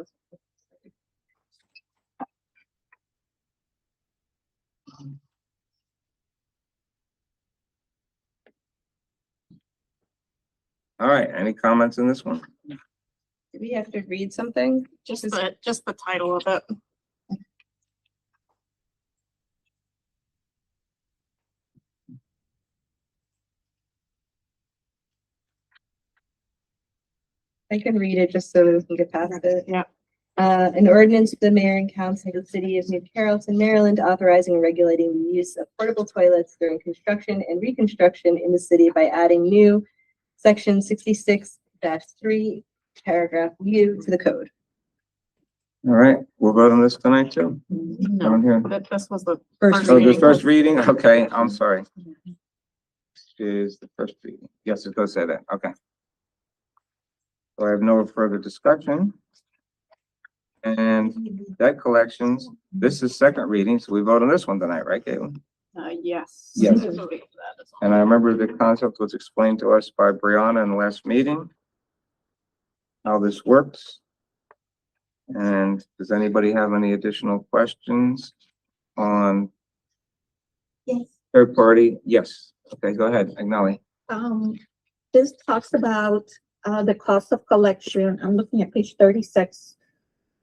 [SPEAKER 1] All right, any comments on this one?
[SPEAKER 2] Do we have to read something?
[SPEAKER 9] Just the title of it.
[SPEAKER 2] I can read it just so we can get past it.
[SPEAKER 9] Yeah.
[SPEAKER 2] An ordinance of the mayor and council of the city of New Carrollton, Maryland, authorizing and regulating the use of portable toilets during construction and reconstruction in the city by adding new section 66-3, paragraph U to the code.
[SPEAKER 1] All right, we'll vote on this tonight too. Down here.
[SPEAKER 9] This was the
[SPEAKER 2] First
[SPEAKER 1] Oh, the first reading? Okay, I'm sorry. Is the first reading. Yes, it does say that. Okay. So I have no further discussion. And debt collections, this is second reading, so we vote on this one tonight, right, Caitlin?
[SPEAKER 9] Yes.
[SPEAKER 1] Yes. And I remember the concept was explained to us by Brianna in the last meeting, how this works. And does anybody have any additional questions on
[SPEAKER 5] Yes.
[SPEAKER 1] third party? Yes. Okay, go ahead, Agnelli.
[SPEAKER 6] This talks about, the cost of collection. I'm looking at page 36,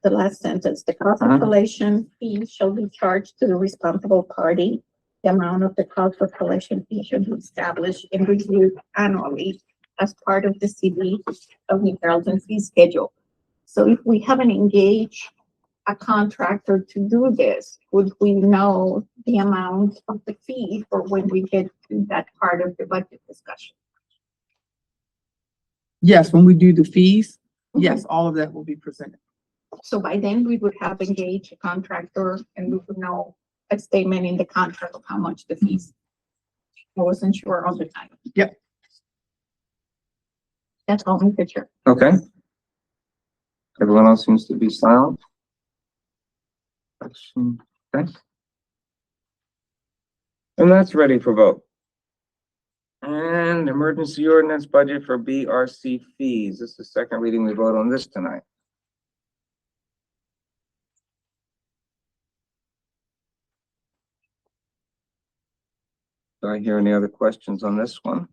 [SPEAKER 6] the last sentence. The cost
[SPEAKER 1] Uh-huh.
[SPEAKER 6] of collection fee shall be charged to the responsible party. The amount of the cost of collection fee should be established and reviewed annually as part of the city of New Carrollton fee schedule. So if we haven't engaged a contractor to do this, would we know the amount of the fee for when we get to that part of the budget discussion?
[SPEAKER 7] Yes, when we do the fees, yes, all of that will be presented.
[SPEAKER 6] So by then we would have engaged a contractor and we would know a statement in the contract of how much the fees. I wasn't sure all the time.
[SPEAKER 7] Yep.
[SPEAKER 6] That's all in picture.
[SPEAKER 1] Okay. Everyone else seems to be silent. Okay. And that's ready for vote. And emergency ordinance budget for BRC fees. This is the second reading. We vote on this tonight. Do I hear any other questions on this one?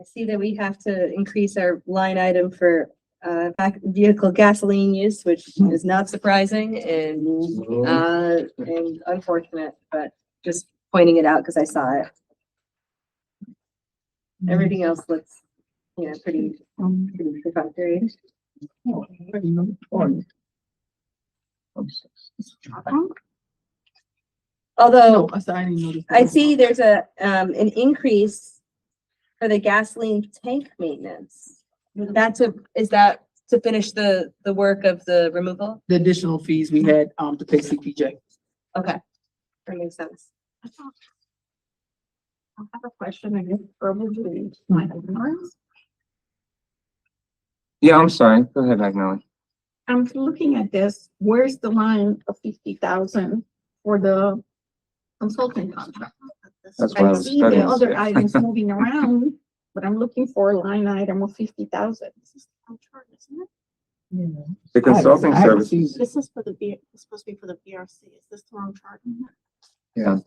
[SPEAKER 2] I see that we have to increase our line item for vehicle gasoline use, which is not surprising and unfortunate, but just pointing it out because I saw it. Everything else looks, pretty perfunctory. Although
[SPEAKER 7] No, I didn't notice that.
[SPEAKER 2] I see there's an increase for the gasoline tank maintenance. Is that to finish the work of the removal?
[SPEAKER 7] The additional fees we had, to pay CPJ.
[SPEAKER 2] Okay, that makes sense.
[SPEAKER 6] I have a question, I guess, probably my ignorance.
[SPEAKER 1] Yeah, I'm sorry. Go ahead, Agnelli.
[SPEAKER 6] I'm looking at this, where's the line of 50,000 for the consulting contract?
[SPEAKER 1] That's why I
[SPEAKER 6] I
[SPEAKER 1] was
[SPEAKER 6] see
[SPEAKER 1] studying
[SPEAKER 6] the
[SPEAKER 1] this,
[SPEAKER 6] other
[SPEAKER 1] yeah.
[SPEAKER 6] items moving around, but I'm looking for a line item of 50,000.
[SPEAKER 1] The consulting
[SPEAKER 7] I haven't
[SPEAKER 1] services.
[SPEAKER 7] seen-
[SPEAKER 9] This is for it's supposed to be for the BRC. Is this the wrong chart?
[SPEAKER 1] Yeah.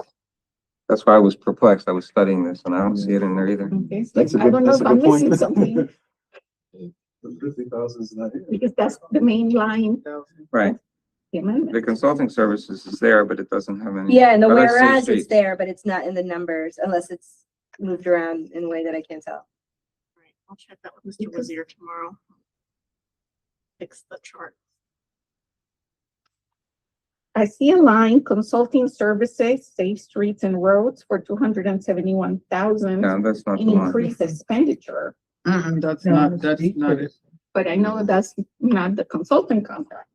[SPEAKER 1] That's why I was perplexed. I was studying this and I don't see it in there either.
[SPEAKER 6] Okay, so
[SPEAKER 11] That's a
[SPEAKER 6] I don't know
[SPEAKER 11] that's
[SPEAKER 6] if
[SPEAKER 11] a
[SPEAKER 6] I'm
[SPEAKER 11] good point.
[SPEAKER 6] missing something,
[SPEAKER 11] The 50,000 is not here.
[SPEAKER 6] because that's the main line.
[SPEAKER 1] Right.
[SPEAKER 6] The amendment.
[SPEAKER 1] The consulting services is there, but it doesn't have any.
[SPEAKER 2] Yeah, and the
[SPEAKER 1] Oh, that's
[SPEAKER 2] whereas
[SPEAKER 1] State
[SPEAKER 2] it's
[SPEAKER 1] Street.
[SPEAKER 2] there, but it's not in the numbers unless it's moved around in a way that I can't tell.
[SPEAKER 9] Right, I'll check that with Mr. Wazir tomorrow. Fix the chart.
[SPEAKER 6] I see a line, consulting services, safe streets and roads for 271,000.
[SPEAKER 1] No, that's not the
[SPEAKER 6] An
[SPEAKER 1] one.
[SPEAKER 6] increased expenditure,
[SPEAKER 7] That's not it.
[SPEAKER 6] but I know that's not the consulting contract.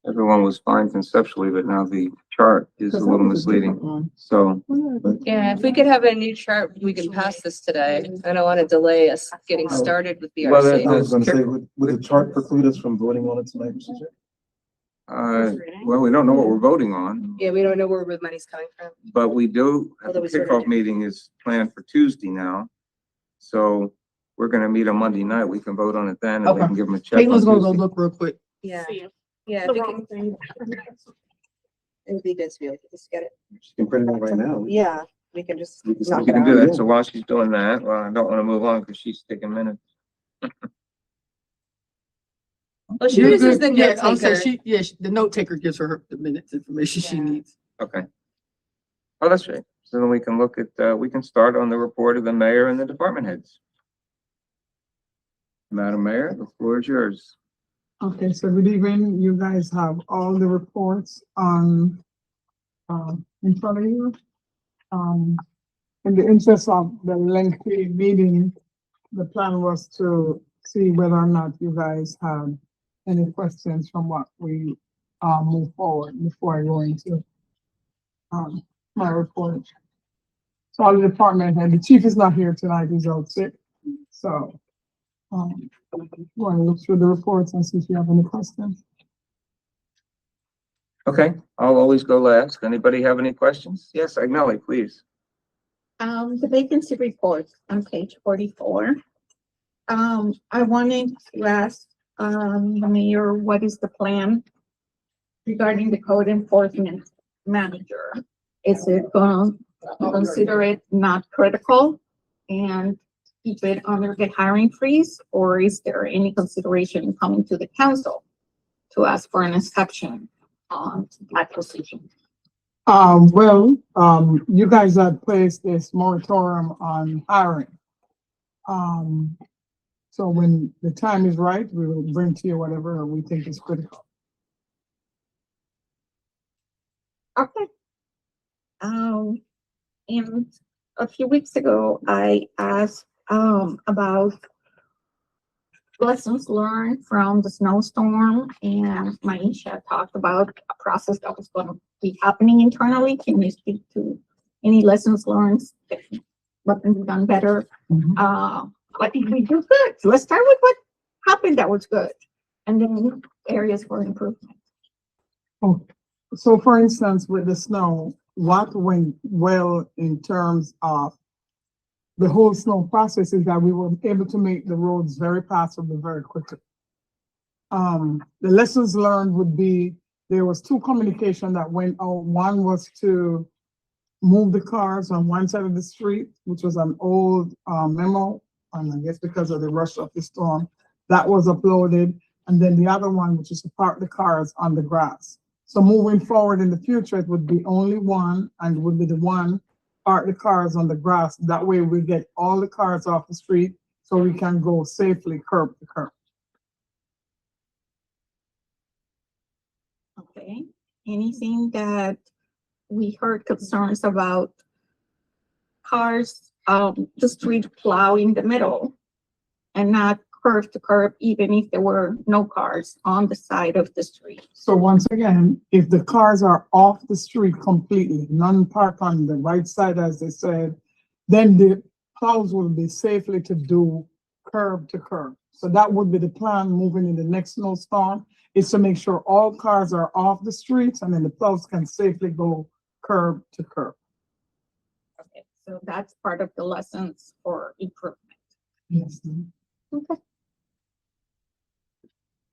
[SPEAKER 1] Everyone was fine conceptually, but now the chart is a little misleading. So,
[SPEAKER 2] Yeah, if we could have a new chart, we can pass this today. I don't want to delay us getting started with
[SPEAKER 1] Well,
[SPEAKER 2] BRC.
[SPEAKER 11] I was gonna say, would the chart preclude us from voting on it tonight, Mr. Chair?
[SPEAKER 1] well, we don't know what we're voting on,
[SPEAKER 2] Yeah, we don't know where the money's coming from.
[SPEAKER 1] but we do, the
[SPEAKER 2] Although we sort of
[SPEAKER 1] kickoff
[SPEAKER 2] do.
[SPEAKER 1] meeting is planned for Tuesday now. So we're gonna meet on Monday night. We can vote on it then and we
[SPEAKER 7] Okay.
[SPEAKER 1] can give them a check on
[SPEAKER 7] Caitlin's gonna go
[SPEAKER 1] Tuesday.
[SPEAKER 7] look real quick.
[SPEAKER 2] Yeah,
[SPEAKER 9] See if
[SPEAKER 2] yeah,
[SPEAKER 9] the
[SPEAKER 2] we
[SPEAKER 9] wrong
[SPEAKER 2] can,
[SPEAKER 9] thing.
[SPEAKER 2] it would be good to be able to just get it.
[SPEAKER 11] You can print it out right now.
[SPEAKER 2] Yeah,
[SPEAKER 12] we can just
[SPEAKER 1] We
[SPEAKER 12] knock it
[SPEAKER 1] can do
[SPEAKER 12] out.
[SPEAKER 1] that. So while she's doing that, well, I don't want to move on because she's taking minutes.
[SPEAKER 2] Well, she uses the
[SPEAKER 7] Yeah,
[SPEAKER 2] note
[SPEAKER 7] I'm saying
[SPEAKER 2] taker.
[SPEAKER 7] the note taker gives her the minutes information she needs.
[SPEAKER 1] Okay. Oh, that's right. So then we can look at, we can start on the report of the mayor and the department heads. Madam Mayor, the floor is yours.
[SPEAKER 14] Okay, so good evening. You guys have all the reports on, in front of you. In the interest of the lengthy meeting, the plan was to see whether or not you guys have any questions from what we, move forward before I go into, my report. So all the department head, the chief is not here tonight, he's out sick, so. Want to look through the reports and see if you have any questions.
[SPEAKER 1] Okay, I'll always go last. Anybody have any questions? Yes, Agnelli, please.
[SPEAKER 6] The vacancy report on page 44. I wanted to ask, the mayor, what is the plan regarding the code enforcement manager? Is it going to consider it not critical and keep it under the hiring freeze, or is there any consideration coming to the council to ask for an exception on that position?
[SPEAKER 14] You guys had placed this moratorium on hiring. So when the time is right, we will bring to you whatever we think is critical.
[SPEAKER 6] Okay. And a few weeks ago, I asked about lessons learned from the snowstorm, and Maisha talked about a process that was going to be happening internally. Can you speak to any lessons learned? What can be done better? What did we do good? So let's start with what happened that was good, and then areas for improvement.
[SPEAKER 14] Oh, so for instance, with the snow, what went well in terms of the whole snow process is that we were able to make the roads very passable very quickly. The lessons learned would be, there was two communication that went out. One was to move the cars on one side of the street, which was an old memo, and I guess because of the rush of the storm, that was uploaded. And then the other one, which is to park the cars on the grass. So moving forward in the future, it would be only one, and it would be the one park the cars on the grass. That way we get all the cars off the street so we can go safely curb to curb.
[SPEAKER 6] Okay, anything that we heard concerns about cars, the street plow in the middle and not curb to curb, even if there were no cars on the side of the street.
[SPEAKER 14] So once again, if the cars are off the street completely, none park on the right side, as they said, then the plows will be safely to do curb to curb. So that would be the plan moving in the next snowstorm, is to make sure all cars are off the streets and then the plows can safely go curb to curb.
[SPEAKER 6] Okay, so that's part of the lessons for improvement.
[SPEAKER 14] Yes.
[SPEAKER 6] Okay.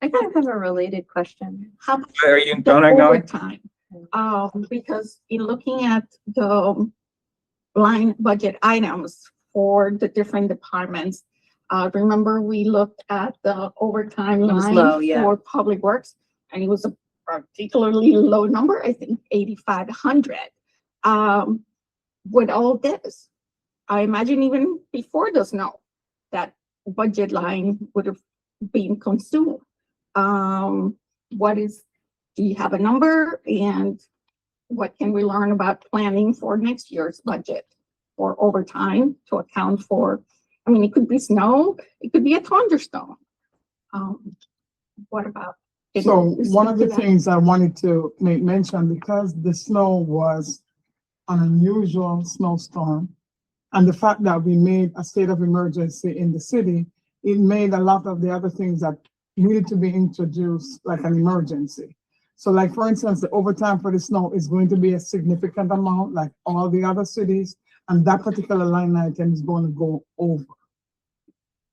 [SPEAKER 2] I kind of have a related question.
[SPEAKER 6] How
[SPEAKER 1] Are you
[SPEAKER 6] the
[SPEAKER 1] done, Agnelli?
[SPEAKER 6] overtime? Because in looking at the line budget items for the different departments, remember we looked at the overtime
[SPEAKER 2] It was
[SPEAKER 6] line
[SPEAKER 2] low, yeah.
[SPEAKER 6] for public works, and it was a particularly low number, I think 8,500. With all this, I imagine even before the snow, that budget line would have been consumed. Do you have a number, and what can we learn about planning for next year's budget for overtime to account for? I mean, it could be snow, it could be a thunderstorm. What about?
[SPEAKER 14] So one of the things I wanted to make mention, because the snow was an unusual snowstorm, and the fact that we made a state of emergency in the city, it made a lot of the other things that needed to be introduced like an emergency. So like, for instance, the overtime for the snow is going to be a significant amount, like all the other cities, and that particular line item is going to go over.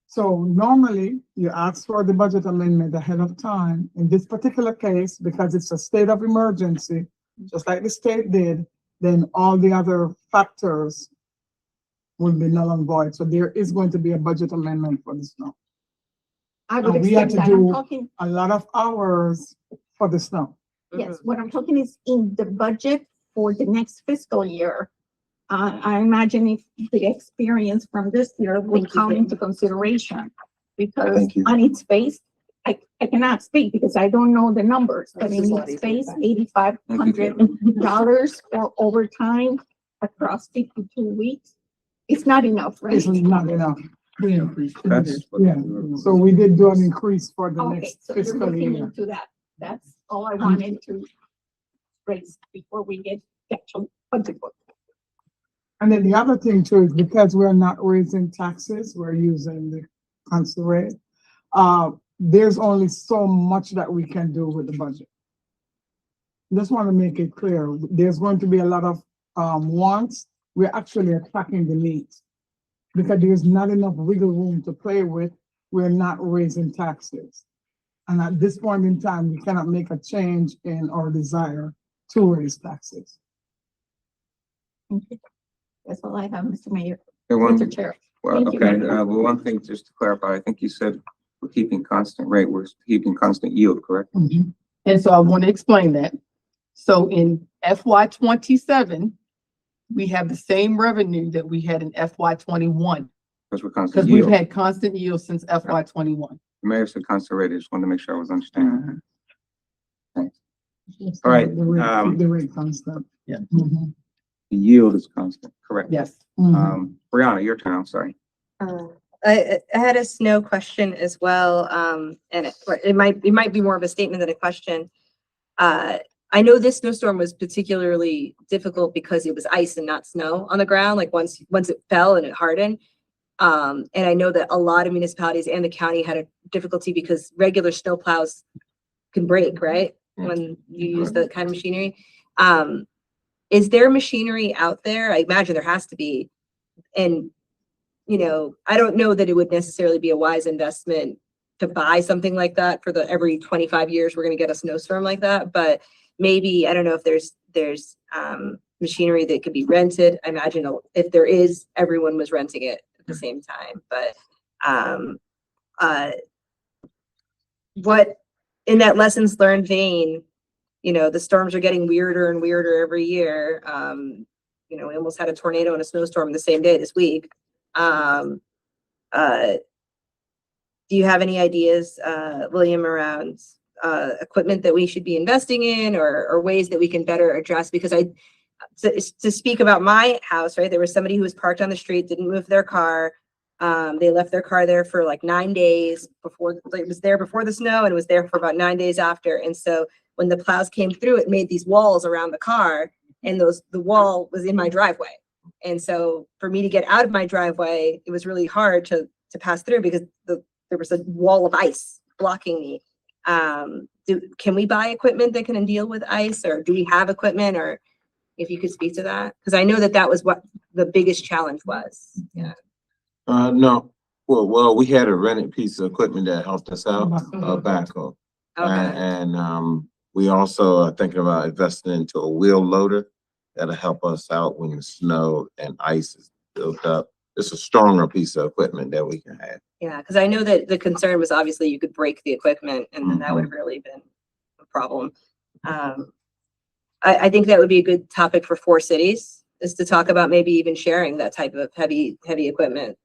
[SPEAKER 14] So normally you ask for the budget amendment ahead of time. In this particular case, because it's a state of emergency, just like the state did, then all the other factors will be null and void. So there is going to be a budget amendment for the snow.
[SPEAKER 6] I would
[SPEAKER 14] And we had
[SPEAKER 6] accept
[SPEAKER 14] to
[SPEAKER 6] that. I'm
[SPEAKER 14] do
[SPEAKER 6] talking,
[SPEAKER 14] a lot of hours for the snow.
[SPEAKER 6] yes, what I'm talking is in the budget for the next fiscal year. I imagine if the experience from this year will come into consideration. Because
[SPEAKER 11] Thank you.
[SPEAKER 6] on its face, I cannot speak because I don't know the numbers, but in its face, $8,500 for overtime across 52 weeks. It's not enough, right?
[SPEAKER 14] It's not enough.
[SPEAKER 10] That's what-
[SPEAKER 14] Yeah, so we did do an increase for the
[SPEAKER 6] Okay,
[SPEAKER 14] next
[SPEAKER 6] so you're
[SPEAKER 14] fiscal
[SPEAKER 6] looking
[SPEAKER 14] year.
[SPEAKER 6] into that. That's all I wanted to raise before we get to budget book.
[SPEAKER 14] And then the other thing too is because we're not raising taxes, we're using the constant rate. There's only so much that we can do with the budget. Just want to make it clear, there's going to be a lot of wants. We're actually attacking the needs. Because there's not enough wiggle room to play with, we're not raising taxes. And at this point in time, we cannot make a change in our desire to raise taxes.
[SPEAKER 6] That's all I have, Mr. Mayor,
[SPEAKER 1] Okay,
[SPEAKER 6] Mr. Chair.
[SPEAKER 1] well,
[SPEAKER 6] Thank you.
[SPEAKER 1] okay, well, one thing just to clarify, I think you said we're keeping constant rate, we're keeping constant yield, correct?
[SPEAKER 7] And so I want to explain that. So in FY 27, we have the same revenue that we had in FY 21,
[SPEAKER 1] Because we're constant
[SPEAKER 7] because we've
[SPEAKER 1] yield.
[SPEAKER 7] had constant yield since FY 21.
[SPEAKER 1] The mayor said constant rate, I just wanted to make sure I was understanding.
[SPEAKER 7] Uh-huh.
[SPEAKER 1] All right,
[SPEAKER 14] The rate constant.
[SPEAKER 7] Yeah.
[SPEAKER 14] Mhm.
[SPEAKER 1] the yield is constant, correct?
[SPEAKER 7] Yes.
[SPEAKER 14] Mhm.
[SPEAKER 1] Brianna, your turn, I'm sorry.
[SPEAKER 2] I had a snow question as well, and it might be more of a statement than a question. I know this snowstorm was particularly difficult because it was ice and not snow on the ground, like once it fell and it hardened. And I know that a lot of municipalities and the county had a difficulty because regular snow plows can break, right? When you use that kind of machinery. Is there machinery out there? I imagine there has to be. And, you know, I don't know that it would necessarily be a wise investment to buy something like that for every 25 years, we're going to get a snowstorm like that. But maybe, I don't know if there's machinery that could be rented. I imagine if there is, everyone was renting it at the same time. But what in that lessons learned vein, you know, the storms are getting weirder and weirder every year. You know, we almost had a tornado and a snowstorm the same day this week. Do you have any ideas, William, around equipment that we should be investing in or ways that we can better address? Because to speak about my house, right, there was somebody who was parked on the street, didn't move their car. They left their car there for like 9 days before, it was there before the snow and it was there for about 9 days after. And so when the plows came through, it made these walls around the car and the wall was in my driveway. And so for me to get out of my driveway, it was really hard to pass through because there was a wall of ice blocking me. Can we buy equipment that can deal with ice, or do we have equipment, or if you could speak to that? Because I know that was what the biggest challenge was. Yeah.
[SPEAKER 3] No, well, we had a rented piece of equipment that helped us out, a backhoe.
[SPEAKER 2] Okay.
[SPEAKER 3] And we also are thinking about investing into a wheel loader that'll help us out when the snow and ice is built up. It's a stronger piece of equipment that we can have.
[SPEAKER 2] Yeah, because I know that the concern was obviously you could break the equipment and then that would have really been a problem. I think that would be a good topic for 4 cities, is to talk about maybe even sharing that type of heavy equipment.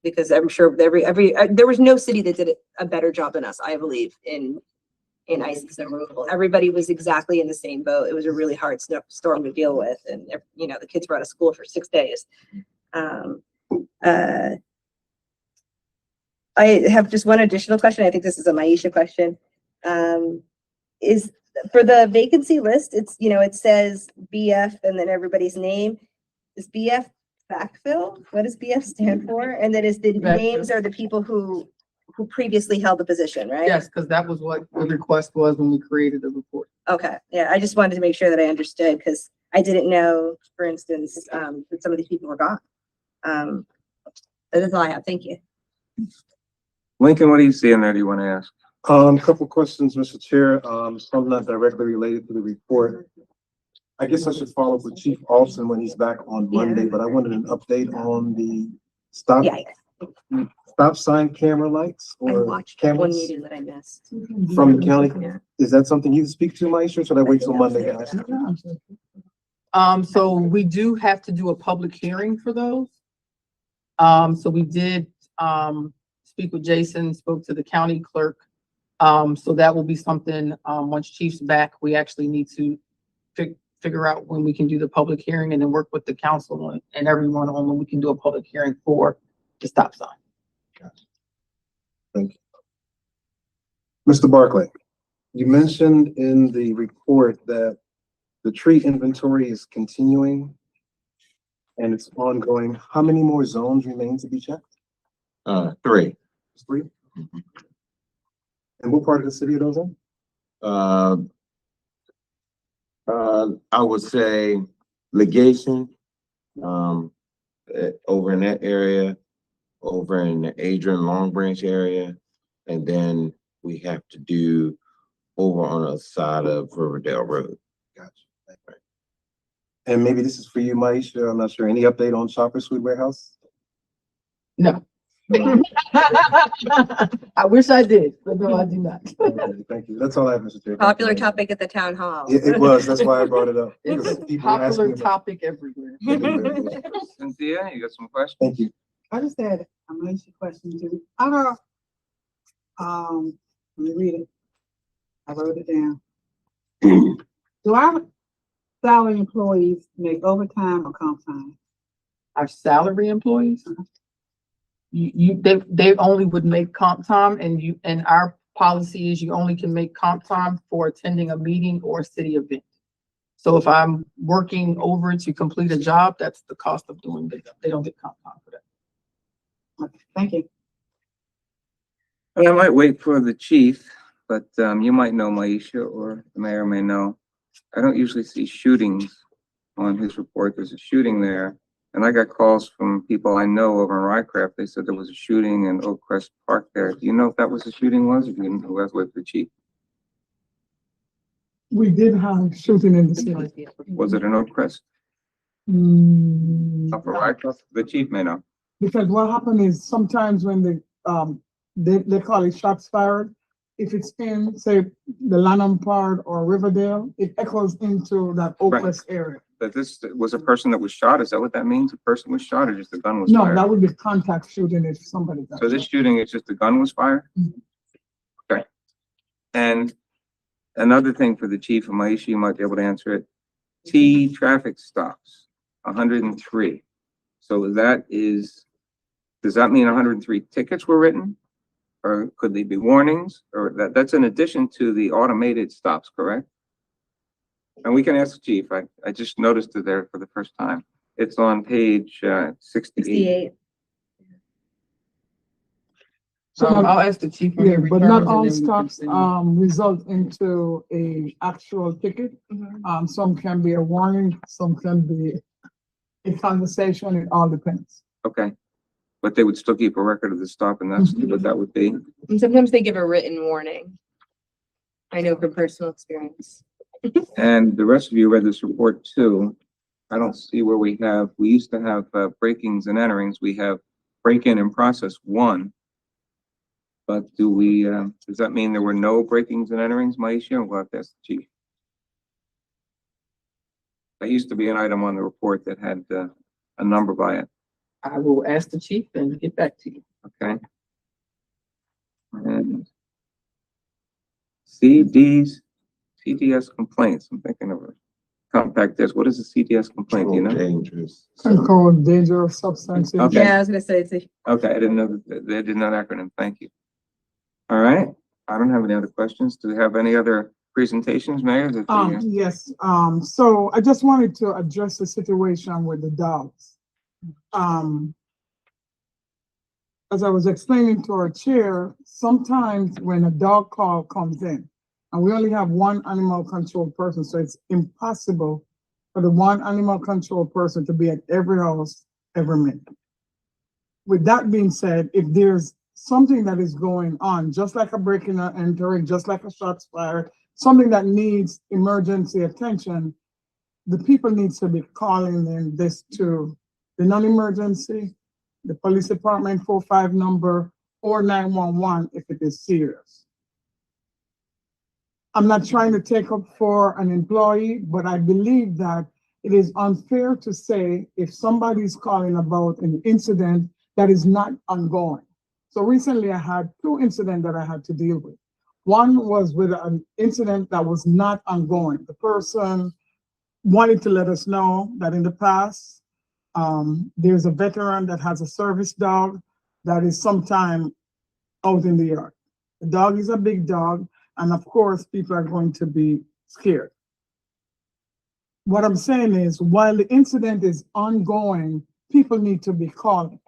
[SPEAKER 2] Because I'm sure there was no city that did a better job than us, I believe, in ice and snow removal. Everybody was exactly in the same boat. It was a really hard storm to deal with, and you know the kids were out of school for 6 days. I have just one additional question. I think this is a Maisha question. Is for the vacancy list, it's, you know, it says BF and then everybody's name. Is BF backfill? What does BF stand for? And then is the
[SPEAKER 7] Backfill.
[SPEAKER 2] names are the people who previously held the position, right?
[SPEAKER 7] Yes, because that was what the request was when we created the report.
[SPEAKER 2] Okay, yeah, I just wanted to make sure that I understood, because I didn't know, for instance, that some of these people were gone. That's all I have. Thank you.
[SPEAKER 1] Lincoln, what do you see in there? Do you want to ask?
[SPEAKER 11] A couple questions, Mr. Chair. Some not directly related to the report. I guess I should follow up with Chief Olson when he's back on
[SPEAKER 12] Yeah.
[SPEAKER 11] Monday, but I wanted an update on the stop,
[SPEAKER 12] Yeah,
[SPEAKER 11] stop sign camera lights
[SPEAKER 12] I
[SPEAKER 11] or
[SPEAKER 12] watched one
[SPEAKER 11] cameras
[SPEAKER 12] meeting that I missed.
[SPEAKER 11] from the county.
[SPEAKER 12] Yeah.
[SPEAKER 11] Is that something you speak to, Maisha, or should I wait till Monday to ask?
[SPEAKER 7] So we do have to do a public hearing for those. So we did, speak with Jason, spoke to the county clerk. So that will be something, once Chief's back, we actually need to figure out when we can do the public hearing and then work with the council and everyone on when we can do a public hearing for the stop sign.
[SPEAKER 11] Thank you. Mr. Barclay, you mentioned in the report that the tree inventory is continuing and it's ongoing. How many more zones remain to be checked?
[SPEAKER 15] 3.
[SPEAKER 11] 3? And what part of the city are those in?
[SPEAKER 15] I would say Legation, over in that area, over in the Adrian Long Branch area, and then we have to do over on the side of Riverdale Road.
[SPEAKER 11] Gotcha. And maybe this is for you, Maisha. I'm not sure. Any update on Shoppers Food Warehouse?
[SPEAKER 7] No. I wish I did, but no, I do not.
[SPEAKER 11] Okay, thank you. That's all I have, Mr. Chair.
[SPEAKER 12] Popular topic at the town hall.
[SPEAKER 11] It was. That's why I brought it up.
[SPEAKER 7] It's
[SPEAKER 11] because
[SPEAKER 7] a
[SPEAKER 11] people were asking
[SPEAKER 7] popular
[SPEAKER 11] about-
[SPEAKER 7] topic everywhere.
[SPEAKER 1] Cynthia, you got some questions?
[SPEAKER 11] Thank you.
[SPEAKER 4] I just had a major question too. Let me read it. I wrote it down. Do our salary employees make overtime or comp time?
[SPEAKER 7] Our salary employees, they only would make comp time, and our policy is you only can make comp time for attending a meeting or a city event. So if I'm working over to complete a job, that's the cost of doing it. They don't get comp time for that.
[SPEAKER 4] Okay, thank you.
[SPEAKER 1] And I might wait for the chief, but you might know Maisha, or the mayor may know. I don't usually see shootings on his report. There's a shooting there. And I got calls from people I know over in Rycraft. They said there was a shooting in Oak Crest Park there. Do you know if that was the shooting was? Or do you know who was with the chief?
[SPEAKER 14] We did have shooting in the city.
[SPEAKER 1] Was it in Oak Crest?
[SPEAKER 14] Mm,
[SPEAKER 1] Up for Rycraft? The chief may know.
[SPEAKER 14] because what happened is sometimes when they call it shots fired, if it's in, say, the Lanham part or Riverdale, it echoes into that Oak
[SPEAKER 1] Right.
[SPEAKER 14] Crest area.
[SPEAKER 1] That this was a person that was shot? Is that what that means? A person was shot or just a gun was
[SPEAKER 14] No,
[SPEAKER 1] fired?
[SPEAKER 14] that would be contact shooting if somebody got
[SPEAKER 1] So this
[SPEAKER 14] shot.
[SPEAKER 1] shooting is just a gun was fired?
[SPEAKER 14] Mhm.
[SPEAKER 1] Okay. And another thing for the chief, and Maisha, you might be able to answer it. T traffic stops, 103. So does that mean 103 tickets were written? Or could they be warnings? Or that's in addition to the automated stops, correct? And we can ask the chief. I just noticed it there for the first time. It's on page 68.
[SPEAKER 12] 68.
[SPEAKER 14] So
[SPEAKER 7] I'll ask the chief when he
[SPEAKER 14] Yeah, but not
[SPEAKER 7] returns, and
[SPEAKER 14] all
[SPEAKER 7] then we can
[SPEAKER 14] stops,
[SPEAKER 7] continue.
[SPEAKER 14] result into a actual ticket.
[SPEAKER 12] Mhm.
[SPEAKER 14] Some can be a warning, some can be a conversation. It all depends.
[SPEAKER 1] Okay. But they would still keep a record of the stop, and that's what that would be.
[SPEAKER 2] And sometimes they give a written warning. I know from personal experience.
[SPEAKER 1] And the rest of you read this report too. I don't see where we used to have breakings and enterings. We have break-in and process 1. But does that mean there were no breakings and enterings, Maisha? We'll have to ask the chief. That used to be an item on the report that had a number by it,
[SPEAKER 7] I will ask the chief and get back to you.
[SPEAKER 1] okay? And CDS complaints. I'm thinking of a compact disc. What is a CDS complaint? Do you know?
[SPEAKER 15] Dangerous.
[SPEAKER 14] Controlled dangerous substances.
[SPEAKER 1] Okay.
[SPEAKER 12] Yeah, I was gonna say, it's a
[SPEAKER 1] Okay, I didn't know that they did that acronym. Thank you. All right, I don't have any other questions. Do we have any other presentations, Mayor?
[SPEAKER 14] Yes, so I just wanted to address the situation with the dogs. As I was explaining to our chair, sometimes when a dog call comes in, and we only have one animal control person, so it's impossible for the one animal control person to be at every house every minute. With that being said, if there's something that is going on, just like a breaking and entering, just like a shots fired, something that needs emergency attention, the people needs to be calling in this to the non-emergency, the police department 45 number, or 911 if it is serious. I'm not trying to take up for an employee, but I believe that it is unfair to say if somebody's calling about an incident that is not ongoing. So recently I had 2 incidents that I had to deal with. One was with an incident that was not ongoing. The person wanted to let us know that in the past, there's a veteran that has a service dog that is sometime out in the yard. The dog is a big dog, and of course, people are going to be scared. What I'm saying is, while the incident is ongoing, people need to be calling.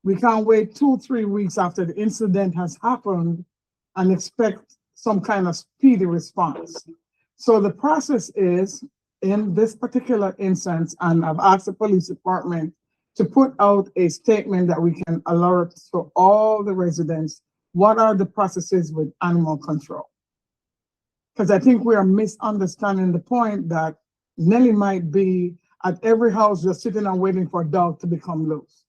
[SPEAKER 14] We can't wait 2-3 weeks after the incident has happened and expect some kind of speedy response. So the process is, in this particular instance, and I've asked the police department to put out a statement that we can alert to all the residents, what are the processes with animal control? Because I think we are misunderstanding the point that Nelly might be at every house just sitting and waiting for a dog to become loose.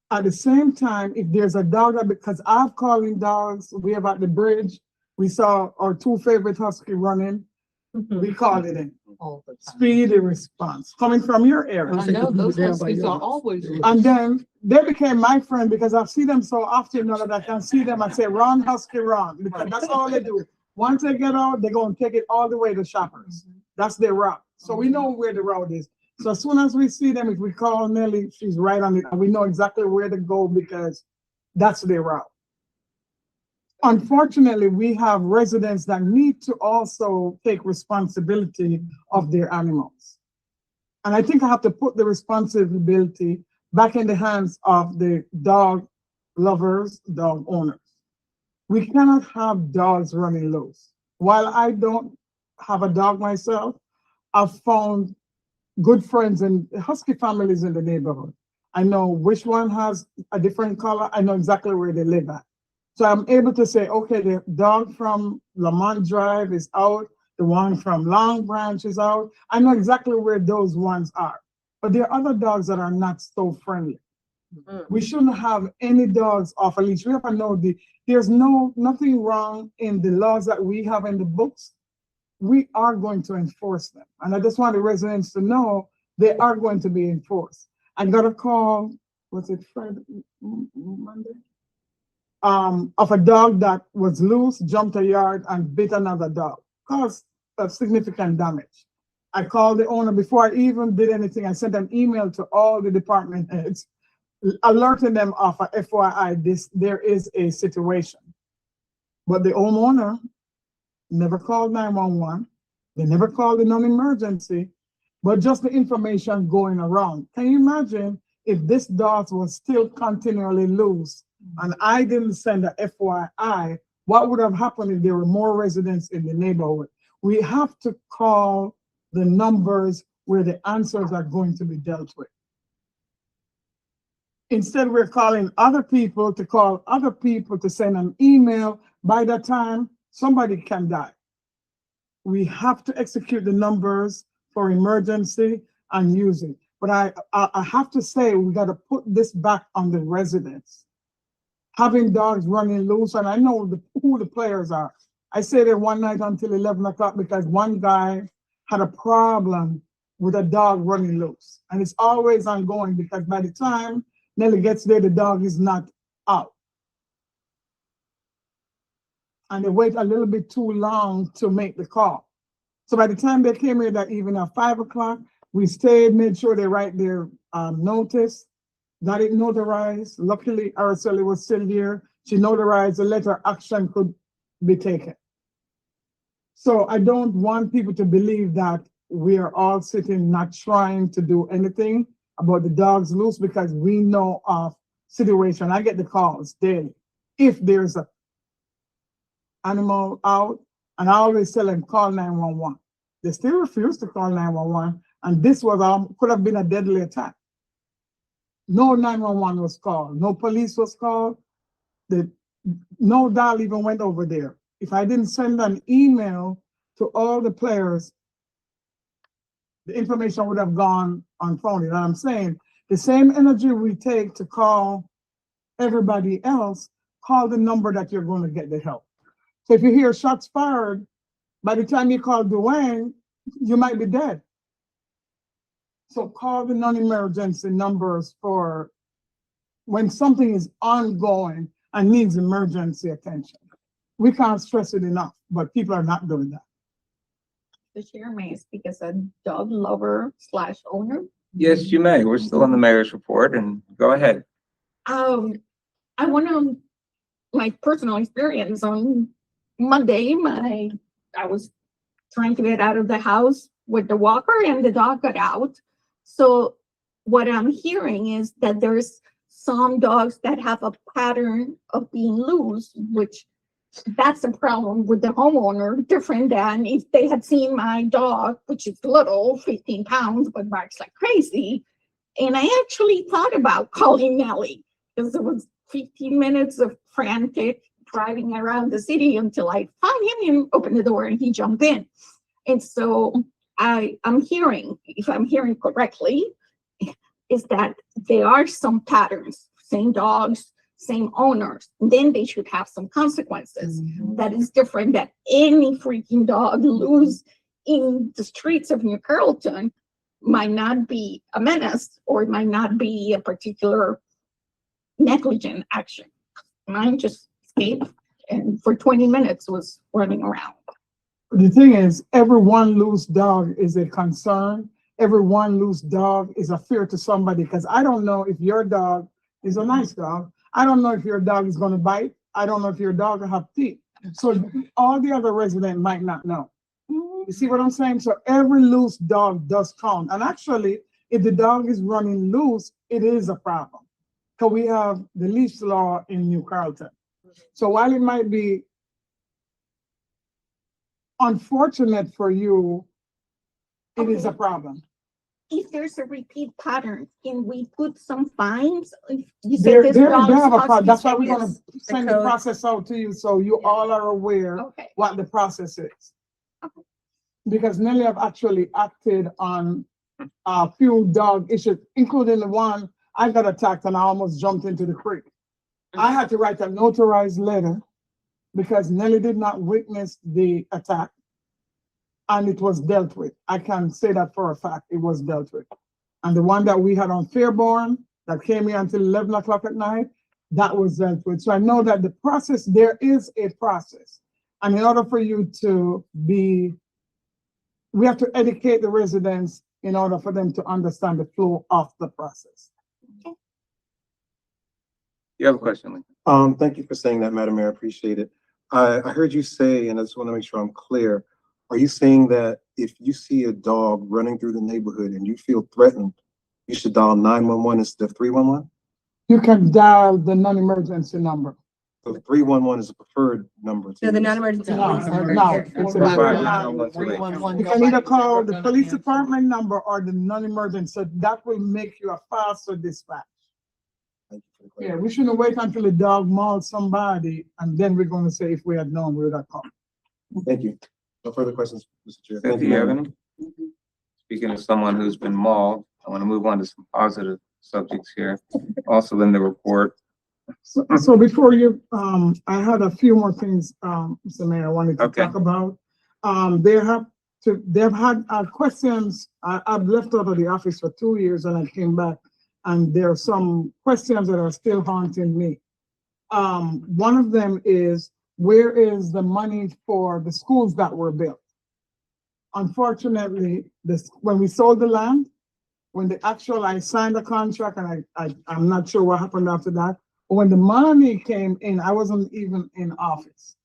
[SPEAKER 14] At the same time, if there's a dog that, because I've called in dogs, we have at the bridge, we saw our 2 favorite husky running, we called it in. Speedy response, coming from your area.
[SPEAKER 7] I know, those huskies are always.
[SPEAKER 14] And then they became my friend because I see them so often now that I can see them and say, run, husky, run, because that's all they do. Once they get out, they're going to take it all the way to Shoppers. That's their route. So we know where the route is. So as soon as we see them, if we call Nelly, she's right on it. And we know exactly where to go because that's their route. Unfortunately, we have residents that need to also take responsibility of their animals. And I think I have to put the responsibility back in the hands of the dog lovers, dog owners. We cannot have dogs running loose. While I don't have a dog myself, I've found good friends and husky families in the neighborhood. I know which one has a different color. I know exactly where they live at. So I'm able to say, okay, the dog from Lamont Drive is out. The one from Long Branch is out. I know exactly where those ones are. But there are other dogs that are not so friendly. We shouldn't have any dogs off a leash. We have to know there's nothing wrong in the laws that we have in the books. We are going to enforce them. And I just want the residents to know they are going to be enforced. I got a call, was it Friday, Monday? Of a dog that was loose, jumped a yard and bit another dog, caused significant damage. I called the owner before I even did anything. I sent an email to all the department heads, alerting them of a FYI, there is a situation. But the homeowner never called 911. They never called the non-emergency, but just the information going around. Can you imagine if this dog was still continually loose and I didn't send a FYI, what would have happened if there were more residents in the neighborhood? We have to call the numbers where the answers are going to be dealt with. Instead, we're calling other people to call other people to send an email. By that time, somebody can die. We have to execute the numbers for emergency and use it. But I have to say, we got to put this back on the residents. Having dogs running loose, and I know who the players are. I stayed there one night until 11 o'clock because one guy had a problem with a dog running loose. And it's always ongoing because by the time Nelly gets there, the dog is not out. And they wait a little bit too long to make the call. So by the time they came here that evening at 5 o'clock, we stayed, made sure they write their notice, got it notarized. Luckily, Araceli was still here. She notarized the letter, action could be taken. So I don't want people to believe that we are all sitting not trying to do anything about the dogs loose because we know of situation. I get the calls daily. If there's a animal out, and I always tell them call 911. They still refuse to call 911, and this was could have been a deadly attack. No 911 was called, no police was called, no dial even went over there. If I didn't send an email to all the players, the information would have gone on phone. You know what I'm saying? The same energy we take to call everybody else, call the number that you're going to get the help. So if you hear shots fired, by the time you call Dwayne, you might be dead. So call the non-emergency numbers for when something is ongoing and needs emergency attention. We can't stress it enough, but people are not doing that.
[SPEAKER 6] The chair may speak as a dog lover / owner.
[SPEAKER 1] Yes, you may. We're still on the mayor's report and go ahead.
[SPEAKER 6] I went on my personal experience on Monday. I was trying to get out of the house with the walker and the dog got out. So what I'm hearing is that there's some dogs that have a pattern of being loose, which that's a problem with the homeowner, different than if they had seen my dog, which is little, 15 pounds, but barks like crazy. And I actually thought about calling Nellie because it was 15 minutes of frantic driving around the city until I found him and opened the door and he jumped in. And so I'm hearing, if I'm hearing correctly, is that there are some patterns, same dogs, same owners, then they should have some consequences. That is different than any freaking dog loose in the streets of New Carrollton might not be a menace or it might not be a particular negligent action. Mine just escaped and for 20 minutes was running around.
[SPEAKER 14] The thing is, every one loose dog is a concern. Every one loose dog is a fear to somebody because I don't know if your dog is a nice dog. I don't know if your dog is going to bite. I don't know if your dog will have teeth. So all the other residents might not know. You see what I'm saying? So every loose dog does count. And actually, if the dog is running loose, it is a problem. Because we have the leash law in New Carrollton. So while it might be unfortunate for you, it is a problem.
[SPEAKER 6] If there's a repeat pattern, can we put some fines? If you
[SPEAKER 14] They
[SPEAKER 6] say this
[SPEAKER 14] have
[SPEAKER 6] dog
[SPEAKER 14] a
[SPEAKER 6] is
[SPEAKER 14] problem. That's why
[SPEAKER 6] husky,
[SPEAKER 14] we're gonna send the
[SPEAKER 12] code.
[SPEAKER 14] process out to you, so you all are aware
[SPEAKER 6] Okay.
[SPEAKER 14] what the process is. Because Nelly have actually acted on a few dog issues, including the one I got attacked and I almost jumped into the creek. I had to write a notarized letter because Nelly did not witness the attack. And it was dealt with. I can say that for a fact, it was dealt with. And the one that we had on Fairborn, that came here until 11 o'clock at night, that was dealt with. So I know that the process, there is a process. And in order for you to be, we have to educate the residents in order for them to understand the flow of the process.
[SPEAKER 1] You have a question, Lee?
[SPEAKER 11] Thank you for saying that, Madam Mayor. I appreciate it. I heard you say, and I just want to make sure I'm clear. Are you saying that if you see a dog running through the neighborhood and you feel threatened, you should dial 911 instead of 311?
[SPEAKER 14] You can dial the non-emergency number.
[SPEAKER 11] So 311 is a preferred number. to
[SPEAKER 12] So the
[SPEAKER 11] use.
[SPEAKER 12] non-emergency.
[SPEAKER 14] No, it's a- You can either call the police department number or the non-emergency, so that will make you a faster dispatch.
[SPEAKER 11] Thank you for the
[SPEAKER 14] Yeah, we shouldn't wait until the dog mauls somebody and then we're gonna say if we had known, we would have called.
[SPEAKER 11] Thank you. No further questions, Mr. Chair.
[SPEAKER 1] Cynthia, do you have any? Speaking of someone who's been mauled, I want to move on to some positive subjects here. Also in the report.
[SPEAKER 14] So before you, I had a few more things, Mr. Mayor, I wanted to
[SPEAKER 1] Okay.
[SPEAKER 14] talk about. They've had questions, I've left out of the office for 2 years and I came back and there are some questions that are still haunting me. One of them is, where is the money for the schools that were built? Unfortunately, when we sold the land, I signed a contract and I'm not sure what happened after that. But when the money came in, I wasn't even in office.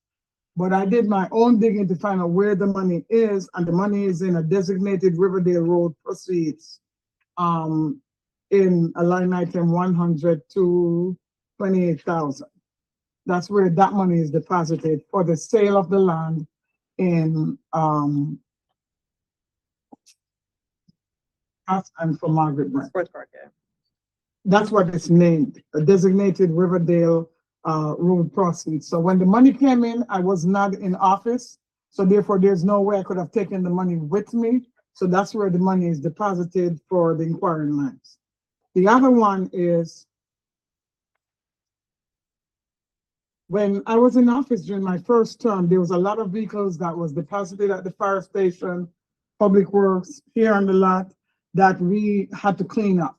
[SPEAKER 14] But I did my own digging to find out where the money is, and the money is in a designated Riverdale Road proceeds. In a line item 100 to 28,000. That's where that money is deposited for the sale of the land in, and for Margaret Brent. That's what it's named, a designated Riverdale road proceeds. So when the money came in, I was not in office. So therefore, there's no way I could have taken the money with me So that's where the money is deposited for the inquiring lines. The other one is when I was in office during my first term, there was a lot of vehicles that was deposited at the fire station, Public Works, here on the lot, that we had to clean up.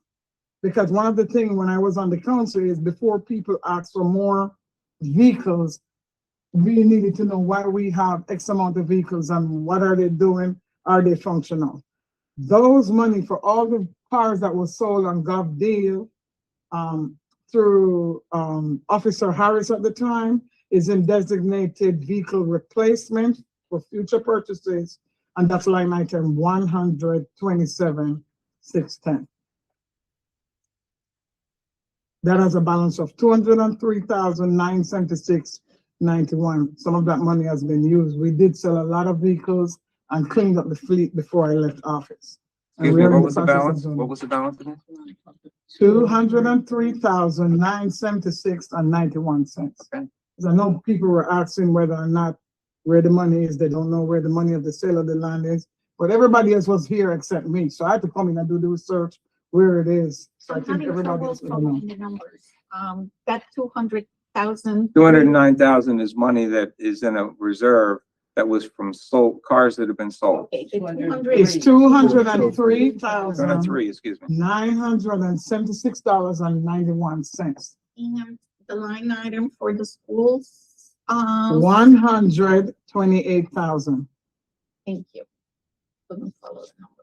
[SPEAKER 14] Because one of the things when I was on the council is before people ask for more vehicles, we needed to know why we have X amount of vehicles and what are they doing? Are they functional? Those money for all the cars that were sold on Gov Deal, through Officer Harris at the time, is in designated vehicle replacement for future purchases, and that's line item 127,610. That has a balance of 203,976.91. Some of that money has been used. We did sell a lot of vehicles and cleaned up the fleet before I left office. And
[SPEAKER 1] Excuse
[SPEAKER 14] we
[SPEAKER 1] me,
[SPEAKER 14] are in
[SPEAKER 1] what
[SPEAKER 14] the
[SPEAKER 1] was the
[SPEAKER 14] process of
[SPEAKER 1] balance?
[SPEAKER 14] doing
[SPEAKER 1] What was the balance again?
[SPEAKER 14] 203,976.91.
[SPEAKER 1] Okay.
[SPEAKER 14] Because I know people were asking whether or not where the money is. They don't know where the money of the sale of the land is. But everybody else was here except me. So I had to come in and do the research where it is. So I
[SPEAKER 6] I'm
[SPEAKER 14] think
[SPEAKER 6] having
[SPEAKER 14] everybody
[SPEAKER 6] trouble
[SPEAKER 14] else will know.
[SPEAKER 6] following the numbers. That 200,000.
[SPEAKER 1] 209,000 is money that is in a reserve that was from sold, cars that have been sold.
[SPEAKER 6] Okay, the 200.
[SPEAKER 14] It's 203,976.91.
[SPEAKER 1] Excuse me.
[SPEAKER 6] And the line item for the schools,
[SPEAKER 14] 128,000.
[SPEAKER 6] thank you. Couldn't follow the numbers.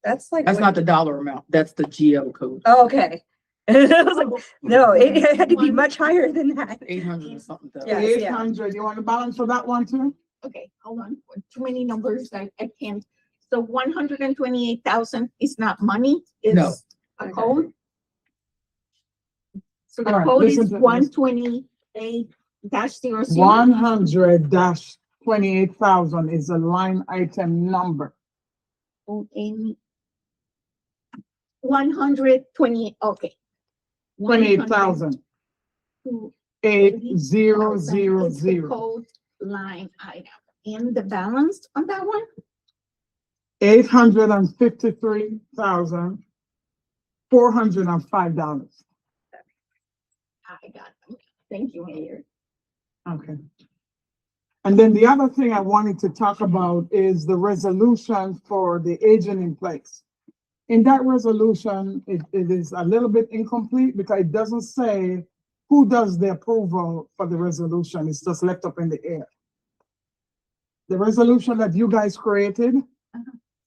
[SPEAKER 12] That's like.
[SPEAKER 7] That's
[SPEAKER 12] what-
[SPEAKER 7] not the dollar amount, that's the GL code,
[SPEAKER 12] Oh, okay. I was like, no, it had to be much higher than that.
[SPEAKER 7] 800 or something.
[SPEAKER 12] Yeah.
[SPEAKER 14] 800, you want the balance for that one too?
[SPEAKER 6] Okay, hold on, too many numbers, I can't. So 128,000 is not money,
[SPEAKER 7] No.
[SPEAKER 6] it's a code? So
[SPEAKER 14] All
[SPEAKER 6] the
[SPEAKER 14] right,
[SPEAKER 6] code
[SPEAKER 14] listen
[SPEAKER 6] is
[SPEAKER 14] to this.
[SPEAKER 6] 128-00.
[SPEAKER 14] 100-28,000 is a line item number.
[SPEAKER 6] Okay. 120, okay.
[SPEAKER 14] 28,000. 8000.
[SPEAKER 6] Is the code line item. And the balance on that one?
[SPEAKER 14] 853,405.
[SPEAKER 6] I got them. Thank you, Mayor.
[SPEAKER 14] Okay. And then the other thing I wanted to talk about is the resolution for the agent in place. In that resolution, it is a little bit incomplete because it doesn't say who does the approval for the resolution. It's just left up in the air. The resolution that you guys created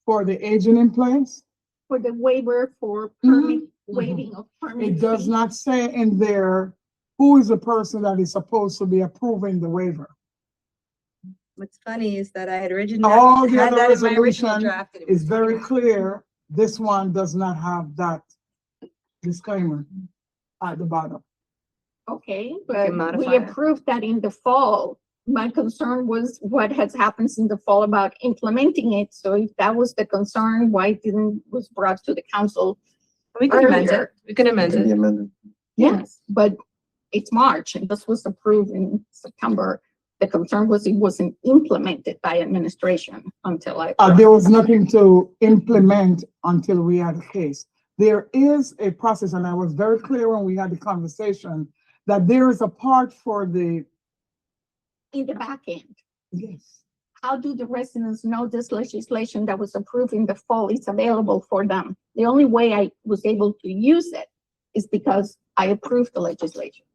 [SPEAKER 14] for the agent in place,
[SPEAKER 6] For the waiver for
[SPEAKER 14] Mhm.
[SPEAKER 6] waiving of permit.
[SPEAKER 14] it does
[SPEAKER 6] fee.
[SPEAKER 14] not say in there who is the person that is supposed to be approving the waiver.
[SPEAKER 12] What's funny is that I had originally
[SPEAKER 14] All the
[SPEAKER 12] had
[SPEAKER 14] other
[SPEAKER 12] that in my original
[SPEAKER 14] resolution
[SPEAKER 12] draft. and it
[SPEAKER 14] is
[SPEAKER 12] was
[SPEAKER 14] very
[SPEAKER 12] taken out.
[SPEAKER 14] clear. This one does not have that disclaimer at the bottom.
[SPEAKER 6] Okay,
[SPEAKER 12] can
[SPEAKER 6] but
[SPEAKER 12] modify
[SPEAKER 6] we
[SPEAKER 12] it.
[SPEAKER 6] approved that in the fall. My concern was what has happened in the fall about implementing it. So if that was the concern, why didn't was brought to the council?
[SPEAKER 2] We can amend it.
[SPEAKER 6] earlier?
[SPEAKER 2] We can amend it.
[SPEAKER 6] Yes, but it's March and this was approved in September. The concern was it wasn't implemented by administration until I.
[SPEAKER 14] There was nothing to implement until we had a case. There is a process, and I was very clear when we had the conversation, that there is a part for the,
[SPEAKER 6] In the back end,
[SPEAKER 14] yes,
[SPEAKER 6] how do the residents know this legislation that was approved in the fall is available for them? The only way I was able to use it is because I approved the legislation.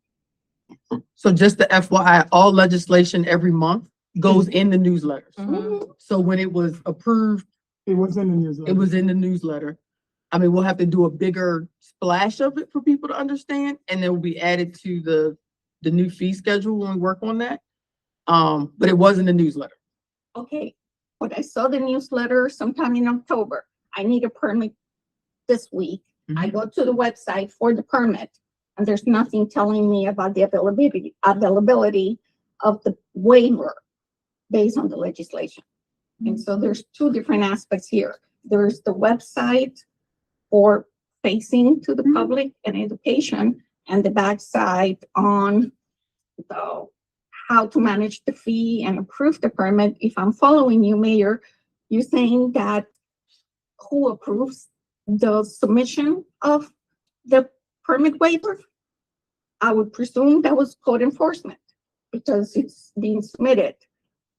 [SPEAKER 7] So just the FYI, all legislation every month goes in the newsletters.
[SPEAKER 2] Mhm.
[SPEAKER 7] So when it was approved,
[SPEAKER 14] it was in the newsletter.
[SPEAKER 7] it was in the newsletter. I mean, we'll have to do a bigger splash of it for people to understand, and then will be added to the new fee schedule when we work on that. But it was in the newsletter.
[SPEAKER 6] Okay, but I saw the newsletter sometime in October. I need a permit this week. I go to the website for the permit, and there's nothing telling me about the availability of the waiver based on the legislation. And so there's two different aspects here. There's the website for facing to the public and education, and the backside on the how to manage the fee and approve the permit. If I'm following you, Mayor, you're saying that who approves the submission of the permit waiver? I would presume that was code enforcement because it's being submitted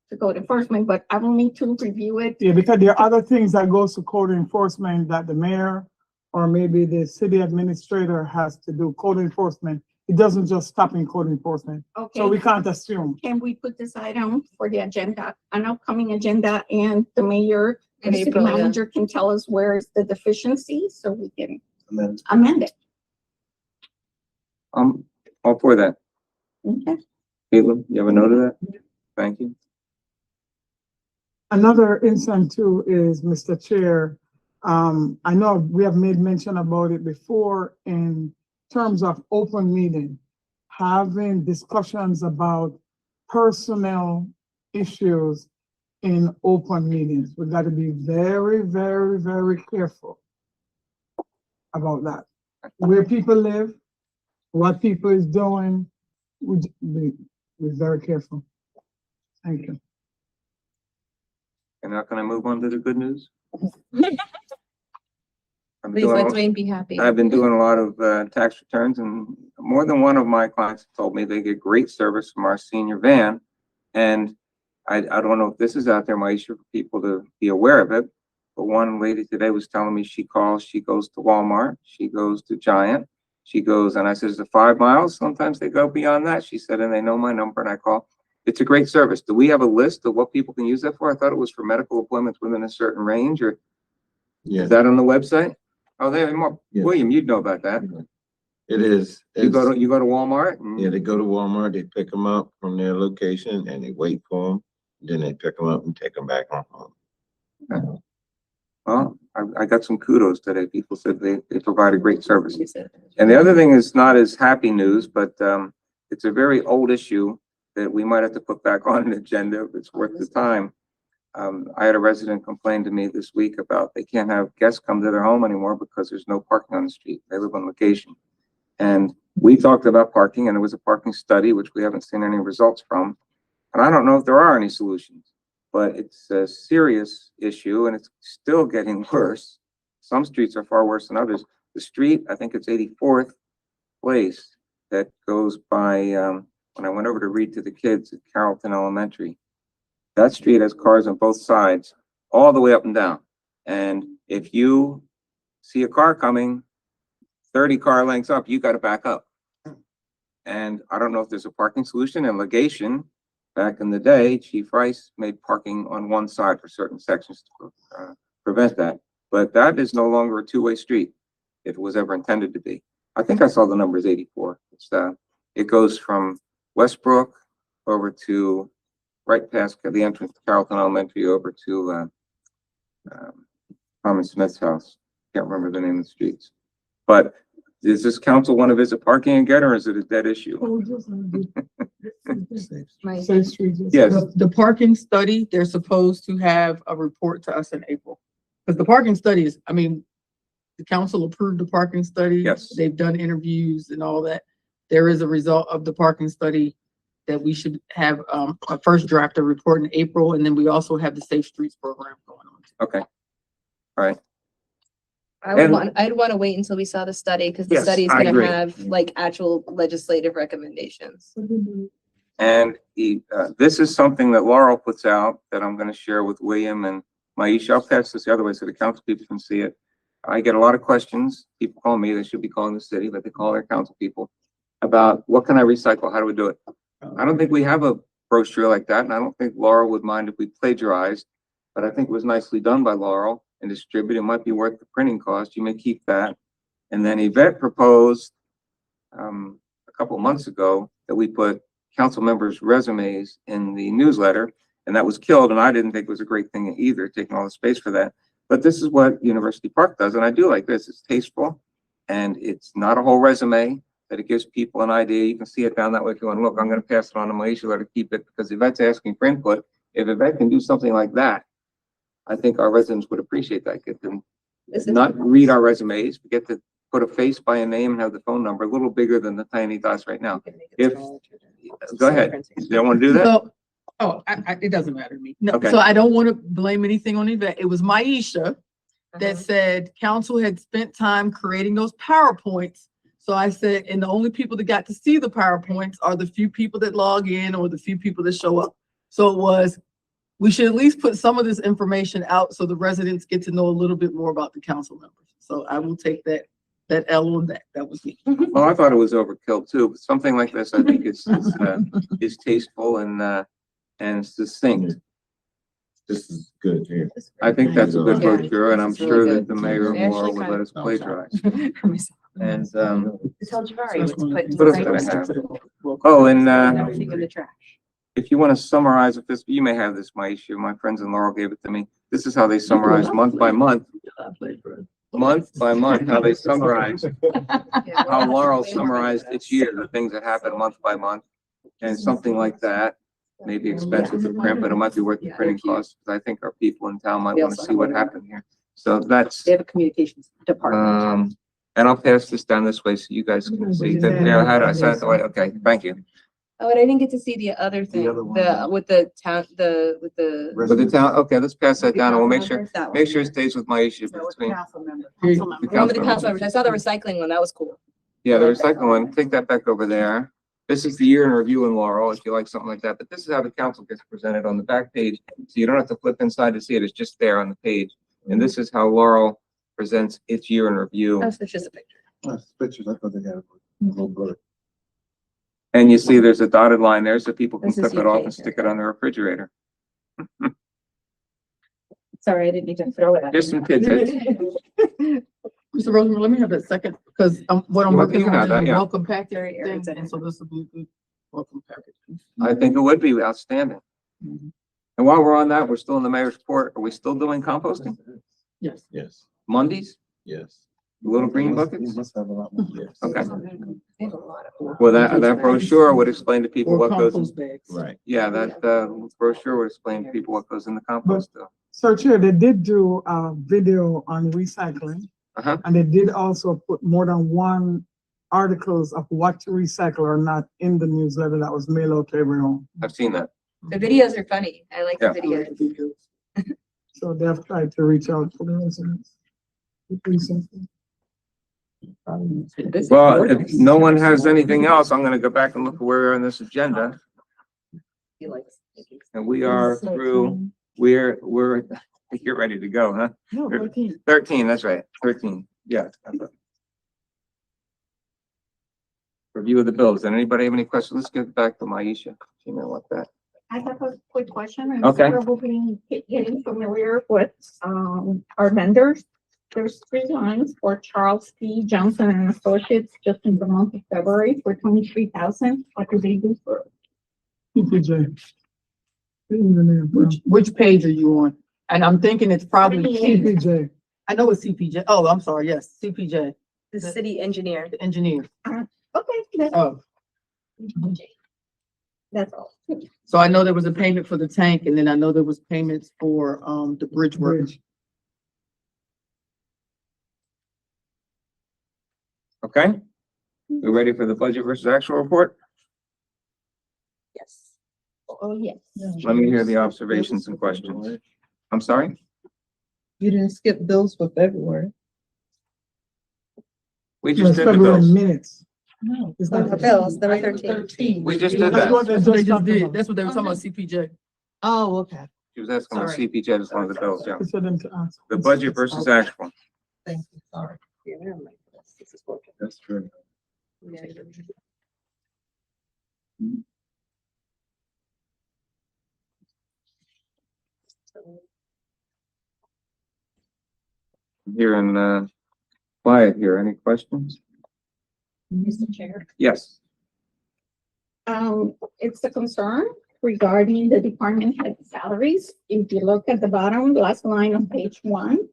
[SPEAKER 6] to code enforcement, but I will need to review it.
[SPEAKER 14] Yeah, because there are other things that goes to code enforcement that the mayor or maybe the city administrator has to do, code enforcement. It doesn't just stop in code enforcement. So we
[SPEAKER 6] Okay,
[SPEAKER 14] can't assume.
[SPEAKER 6] can we put this item for the agenda, an upcoming agenda, and the mayor and
[SPEAKER 2] In
[SPEAKER 6] city
[SPEAKER 2] April, yeah.
[SPEAKER 6] manager can tell us where is the deficiency so we can
[SPEAKER 11] And then
[SPEAKER 6] amend it?
[SPEAKER 1] All for that.
[SPEAKER 6] Okay.
[SPEAKER 1] Caitlin, you have a note of that? Thank you.
[SPEAKER 14] Another instance too is, Mr. Chair, I know we have made mention about it before in terms of open meeting, having discussions about personnel issues in open meetings. We got to be very, very, very careful about that. Where people live, what people is doing, be very careful. Thank you.
[SPEAKER 1] And now can I move on to the good news? I've been
[SPEAKER 2] Please
[SPEAKER 1] doing
[SPEAKER 2] let
[SPEAKER 1] a-
[SPEAKER 2] Dwayne be happy.
[SPEAKER 1] I've been doing a lot of tax returns, and more than one of my clients told me they get great service from our senior van. And I don't know if this is out there, Maisha, for people to be aware of it. But one lady today was telling me she goes to Walmart, she goes to Giant, she goes, and I said, is it 5 miles? Sometimes they go beyond that. She said, and they know my number, and I call. It's a great service. Do we have a list of what people can use that for? I thought it was for medical appointments within a certain range, or
[SPEAKER 15] Yeah,
[SPEAKER 1] is that on the website? Oh, they have more.
[SPEAKER 15] Yeah.
[SPEAKER 1] William, you'd know about that.
[SPEAKER 15] it is.
[SPEAKER 1] You go to Walmart and
[SPEAKER 15] Yeah, they go to Walmart, they pick them up from their location and they wait for them. Then they pick them up and take them back on home.
[SPEAKER 1] well, I got some kudos today. People said they provide a great service. And the other thing is not as happy news, but it's a very old issue that we might have to put back on an agenda if it's worth the time. I had a resident complain to me this week about they can't have guests come to their home anymore because there's no parking on the street. They live on location. And we talked about parking, and it was a parking study, which we haven't seen any results from. And I don't know if there are any solutions, but it's a serious issue and it's still getting worse. Some streets are far worse than others. The street, I think it's 84th Place, that goes by, when I went over to read to the kids at Carrollton Elementary. That street has cars on both sides, all the way up and down. And if you see a car coming 30 car lengths up, you got to back up. And I don't know if there's a parking solution. In Legation, back in the day, Chief Rice made parking on one side for certain sections to prevent that. But that is no longer a two-way street, if it was ever intended to be. I think I saw the numbers 84. It goes from Westbrook over to right past the entrance to Carrollton Elementary over to Carmen Smith's house. Can't remember the name of the streets. But does this council want to visit parking again, or is it a dead issue?
[SPEAKER 14] Safe streets.
[SPEAKER 1] Yes.
[SPEAKER 7] The parking study, they're supposed to have a report to us in April. Because the parking study is, I mean, the council approved the parking study.
[SPEAKER 1] Yes.
[SPEAKER 7] They've done interviews and all that. There is a result of the parking study that we should have a first draft of report in April, and then we also have the Safe Streets program going on.
[SPEAKER 1] Okay. All right.
[SPEAKER 2] I'd want to wait until we saw the study because the
[SPEAKER 1] Yes,
[SPEAKER 2] study is
[SPEAKER 1] I
[SPEAKER 2] going
[SPEAKER 1] agree.
[SPEAKER 2] to have like actual legislative recommendations.
[SPEAKER 1] And this is something that Laurel puts out that I'm going to share with William and Maisha. I'll pass this the other way so the council people can see it. I get a lot of questions. People call me, they should be calling the city, but they call their council people about what can I recycle? How do we do it? I don't think we have a brochure like that, and I don't think Laurel would mind if we plagiarized, but I think it was nicely done by Laurel and distributed. It might be worth the printing cost. You may keep that. And then Yvette proposed a couple months ago that we put council members' resumes in the newsletter, and that was killed, and I didn't think it was a great thing either, taking all the space for that. But this is what University Park does, and I do like this. It's tasteful, and it's not a whole resume, that it gives people an idea. You can see it down that way if you want to look. I'm going to pass it on to Maisha, let her keep it, because Yvette's asking for input. If Yvette can do something like that, I think our residents would appreciate that. Get them, not read our resumes, but get to put a face by a name and have the phone number, a little bigger than the tiny dots right now. If, go ahead. You don't want to do that?
[SPEAKER 7] So, it doesn't matter to me. No,
[SPEAKER 1] Okay.
[SPEAKER 7] so I don't want to blame anything on Yvette. It was Maisha that said council had spent time creating those PowerPoints. So I said, and the only people that got to see the PowerPoints are the few people that log in or the few people that show up. So it was, we should at least put some of this information out so the residents get to know a little bit more about the council members. So I will take that L on that. That was me.
[SPEAKER 1] Well, I thought it was overkill too, but something like this, I think is tasteful and succinct.
[SPEAKER 15] This is good here.
[SPEAKER 1] I think that's a good brochure, and I'm
[SPEAKER 2] This is
[SPEAKER 1] sure
[SPEAKER 2] really
[SPEAKER 1] that the
[SPEAKER 2] good.
[SPEAKER 1] mayor
[SPEAKER 2] They
[SPEAKER 1] of Laurel
[SPEAKER 2] actually
[SPEAKER 1] would let us
[SPEAKER 7] kind
[SPEAKER 1] plagiarize.
[SPEAKER 2] For myself.
[SPEAKER 1] And,
[SPEAKER 12] Tell Jabari what's put.
[SPEAKER 1] what else did I have? Oh, and,
[SPEAKER 12] Everything in the trash.
[SPEAKER 1] if you want to summarize this, you may have this, Maisha. My friends in Laurel gave it to me. This is how they summarize month by month, how they summarize how Laurel summarized its year, the things that happened month by month. And something like that, maybe expensive to print, but it might be worth the printing costs. Because I think our people in town might want to see what happened here. So that's,
[SPEAKER 12] They have a communications department.
[SPEAKER 1] and I'll pass this down this way so you guys can see that. Yeah, how do I send it the way? Okay, thank you.
[SPEAKER 2] Oh, and I didn't get to see the other thing,
[SPEAKER 11] other one.
[SPEAKER 2] with the town, with the.
[SPEAKER 1] With the town, okay, let's pass that down and we'll make sure,
[SPEAKER 2] That one.
[SPEAKER 1] make sure it stays with my issue between.
[SPEAKER 4] Council member.
[SPEAKER 1] the
[SPEAKER 2] One with the
[SPEAKER 1] council
[SPEAKER 2] council
[SPEAKER 1] members.
[SPEAKER 2] members. I saw the recycling one. That was cool.
[SPEAKER 1] Yeah, the recycling one, take that back over there. This is the year in review in Laurel, if you like something like that, but this is how the council gets presented on the back page. So you don't have to flip inside to see it, it's just there on the page. And this is how Laurel presents its year in review.
[SPEAKER 2] That's just a picture.
[SPEAKER 11] That's pictures, I thought they had a little blur.
[SPEAKER 1] And you see there's a dotted line there so people can
[SPEAKER 2] This is
[SPEAKER 1] clip it off
[SPEAKER 2] UK
[SPEAKER 1] and stick it on the refrigerator.
[SPEAKER 2] Sorry, I didn't mean to throw it at
[SPEAKER 1] Here's some tidbits.
[SPEAKER 7] Mr. Roseman, let me have that second, because what I'm
[SPEAKER 1] You
[SPEAKER 7] working
[SPEAKER 1] have
[SPEAKER 7] on
[SPEAKER 1] that,
[SPEAKER 7] is a
[SPEAKER 1] yeah.
[SPEAKER 7] welcome package
[SPEAKER 2] Very
[SPEAKER 7] thing,
[SPEAKER 2] irritating.
[SPEAKER 7] and so this will be a good welcome package.
[SPEAKER 1] I think it would be outstanding.
[SPEAKER 7] Mhm.
[SPEAKER 1] And while we're on that, we're still in the mayor's report. Are we still doing composting?
[SPEAKER 7] Yes.
[SPEAKER 15] Yes,
[SPEAKER 1] Mondays?
[SPEAKER 15] yes,
[SPEAKER 1] Little green
[SPEAKER 11] He
[SPEAKER 1] buckets?
[SPEAKER 11] must have a lot more.
[SPEAKER 15] yes.
[SPEAKER 1] Okay.
[SPEAKER 2] They have a lot of.
[SPEAKER 1] Well, that brochure would explain to people
[SPEAKER 7] Or
[SPEAKER 1] what goes,
[SPEAKER 7] compost bags.
[SPEAKER 15] Right.
[SPEAKER 1] yeah, that brochure would explain to people what goes in the compost.
[SPEAKER 14] So Chair, they did do a video on recycling.
[SPEAKER 1] Uh-huh.
[SPEAKER 14] And they did also put more than one articles of what to recycle or not in the newsletter that was mailed out to everyone.
[SPEAKER 1] I've seen that.
[SPEAKER 2] The videos are funny. I like the
[SPEAKER 1] Yeah.
[SPEAKER 2] videos.
[SPEAKER 14] So they have tried to reach out to the residents.
[SPEAKER 2] This is
[SPEAKER 1] Well, if
[SPEAKER 2] gorgeous.
[SPEAKER 1] no one has anything else, I'm gonna go back and look at where we are on this agenda.
[SPEAKER 2] He likes-
[SPEAKER 1] And we are through, we're, you're ready to go, huh?
[SPEAKER 7] No, 13.
[SPEAKER 1] 13, that's right, 13, yeah. that's right. Review of the bills. Did anybody have any questions? Let's get back to Maisha. She may want that.
[SPEAKER 6] I have a quick question. I'm
[SPEAKER 1] Okay.
[SPEAKER 6] probably getting familiar with, our vendors. There's 3 lines for Charles P. Johnson and Associates just in the month of February for 23,000. What do they do for?
[SPEAKER 14] CPJ.
[SPEAKER 7] Which page are you on? And I'm thinking it's probably,
[SPEAKER 14] CPJ.
[SPEAKER 7] I know it's CPJ. Oh, I'm sorry. Yes, CPJ,
[SPEAKER 2] The city engineer.
[SPEAKER 7] the engineer.
[SPEAKER 6] Okay,
[SPEAKER 7] Oh,
[SPEAKER 6] that's all.
[SPEAKER 7] so I know there was a payment for the tank, and then I know there was payments for, the bridge work.
[SPEAKER 14] Bridge.
[SPEAKER 1] Okay? We ready for the budget versus actual report?
[SPEAKER 2] Yes.
[SPEAKER 6] Oh, yes.
[SPEAKER 1] Let me hear the observations and questions. I'm sorry?
[SPEAKER 7] You didn't skip bills for February.
[SPEAKER 1] We
[SPEAKER 14] No,
[SPEAKER 1] just
[SPEAKER 14] it's
[SPEAKER 1] did the
[SPEAKER 14] February
[SPEAKER 1] bills.
[SPEAKER 14] minutes.
[SPEAKER 7] No.
[SPEAKER 14] It's
[SPEAKER 2] The
[SPEAKER 14] not.
[SPEAKER 2] bills, number 13.
[SPEAKER 1] We just did
[SPEAKER 14] That's
[SPEAKER 1] that.
[SPEAKER 14] what they
[SPEAKER 7] That's what they
[SPEAKER 14] just
[SPEAKER 7] just
[SPEAKER 14] talked
[SPEAKER 7] did.
[SPEAKER 14] about.
[SPEAKER 7] That's what they were talking about, CPJ.
[SPEAKER 8] Oh, okay.
[SPEAKER 1] She was asking about
[SPEAKER 8] Sorry.
[SPEAKER 1] CPJ, just one of the bills, yeah.
[SPEAKER 14] It's for them to ask.
[SPEAKER 1] The budget versus actual.
[SPEAKER 8] Thank you, sorry.
[SPEAKER 11] That's true.
[SPEAKER 1] Hearing, quiet here. Any questions?
[SPEAKER 6] Mr. Chair.
[SPEAKER 1] Yes.
[SPEAKER 6] It's a concern regarding the department head salaries. If you look at the bottom, last line of page 1.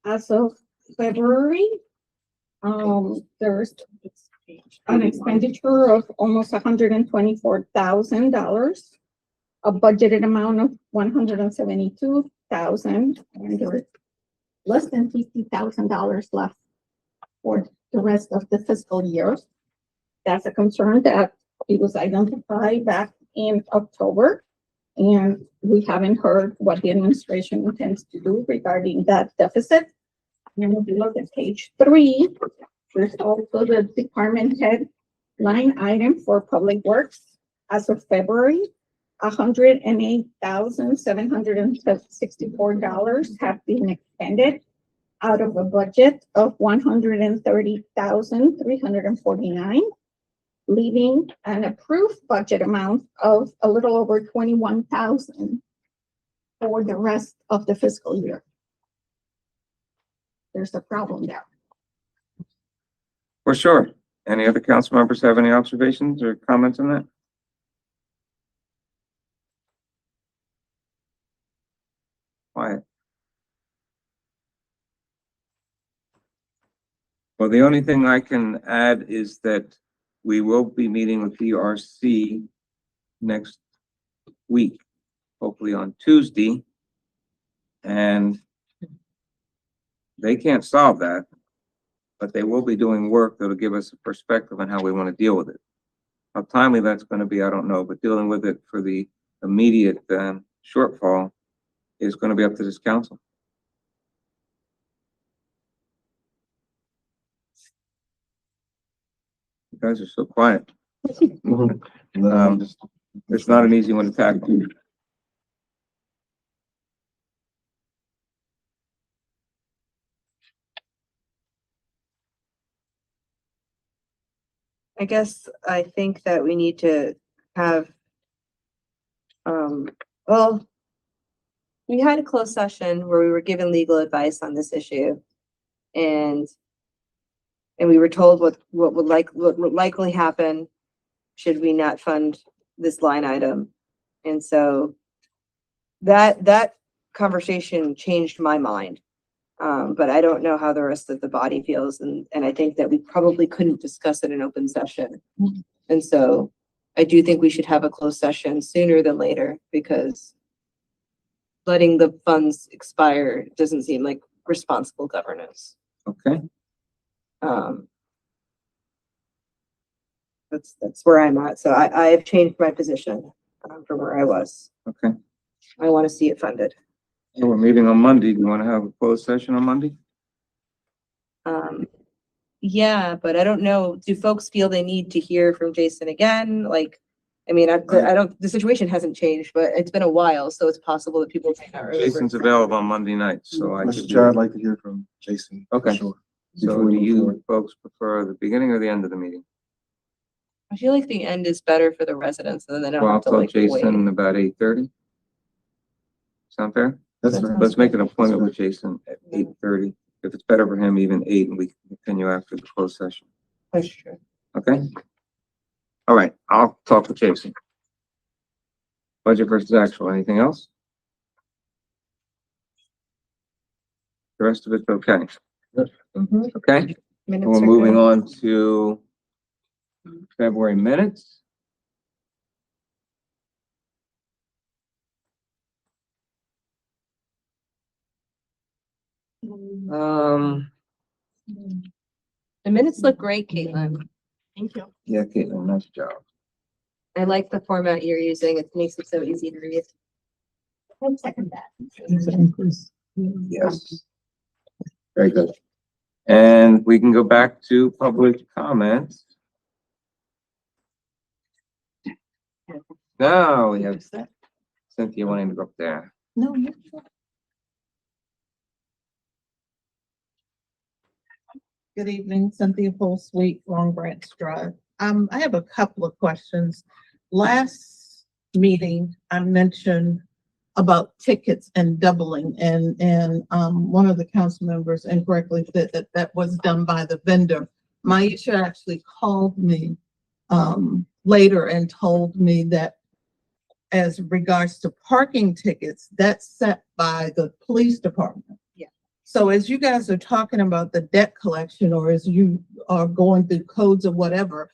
[SPEAKER 6] As of February, there's an expenditure of almost $124,000. A budgeted amount of $172,000, and there is less than $50,000 left for the rest of the fiscal year. That's a concern that it was identified back in October. And we haven't heard what the administration intends to do regarding that deficit. And if you look at page 3, there's also the department head line item for public works. As of February, $108,764 have been expended out of a budget of $130,349, leaving an approved budget amount of a little over $21,000 for the rest of the fiscal year. There's a problem there.
[SPEAKER 1] For sure. Any other council members have any observations or comments on that? Quiet. Well, the only thing I can add is that we will be meeting with DRC next week, hopefully on Tuesday. And they can't solve that, but they will be doing work that'll give us a perspective on how we want to deal with it. How timely that's going to be, I don't know, but dealing with it for the immediate shortfall is going to be up to this council. You guys are so quiet. It's not an easy one to tackle.
[SPEAKER 12] I guess I think that we need to have, well, we had a closed session where we were given legal advice on this issue. And we were told what would likely happen should we not fund this line item. And so that conversation changed my mind. But I don't know how the rest of the body feels. And I think that we probably couldn't discuss it in open session. And so I do think we should have a closed session sooner than later, because letting the funds expire doesn't seem like responsible governance.
[SPEAKER 1] Okay.
[SPEAKER 12] That's where I'm at. So I have changed my position from where I was.
[SPEAKER 1] Okay.
[SPEAKER 12] I want to see it funded.
[SPEAKER 1] So we're meeting on Monday. Do you want to have a closed session on Monday?
[SPEAKER 12] Yeah, but I don't know. Do folks feel they need to hear from Jason again? Like, I mean, I don't, the situation hasn't changed, but it's been a while, so it's possible that people may not remember.
[SPEAKER 1] Jason's available on Monday night, so I
[SPEAKER 11] Mr.
[SPEAKER 1] could.
[SPEAKER 11] Chair, I'd like to hear from Jason.
[SPEAKER 1] Okay.
[SPEAKER 11] Sure.
[SPEAKER 1] So
[SPEAKER 11] Before we
[SPEAKER 1] do
[SPEAKER 11] move
[SPEAKER 1] you
[SPEAKER 11] forward.
[SPEAKER 1] folks prefer the beginning or the end of the meeting?
[SPEAKER 12] I feel like the end is better for the residents, and then they don't
[SPEAKER 1] Well, I'll
[SPEAKER 12] have to
[SPEAKER 1] tell
[SPEAKER 12] like wait.
[SPEAKER 1] Jason about 8:30. Sound fair?
[SPEAKER 11] That's fair.
[SPEAKER 1] Let's make an appointment with Jason at 8:30. If it's better for him, even 8, and we can continue after the closed session.
[SPEAKER 12] That's true.
[SPEAKER 1] Okay? All right, I'll talk with Jason. Budget versus actual, anything else? The rest of it's okay.
[SPEAKER 12] Mhm.
[SPEAKER 1] Okay?
[SPEAKER 12] Minutes
[SPEAKER 1] We're
[SPEAKER 12] are
[SPEAKER 1] moving
[SPEAKER 12] good.
[SPEAKER 1] on to February minutes. Um,
[SPEAKER 12] The minutes look great, Caitlin.
[SPEAKER 6] Thank you.
[SPEAKER 1] yeah, Caitlin, nice job.
[SPEAKER 12] I like the format you're using. It makes it so easy to read.
[SPEAKER 6] I'll second that.
[SPEAKER 1] Yes. Very good. And we can go back to public comments. Now we have Cynthia wanting to go up there.
[SPEAKER 6] No, you're sure.
[SPEAKER 16] Good evening, Cynthia Sweet, Long Branch Drive. I have a couple of questions. Last meeting, I mentioned about tickets and doubling, and one of the council members incorrectly said that was done by the vendor. Maisha actually called me later and told me that as regards to parking tickets, that's set by the police department. So as you guys are talking about the debt collection, or as you are going through codes or whatever,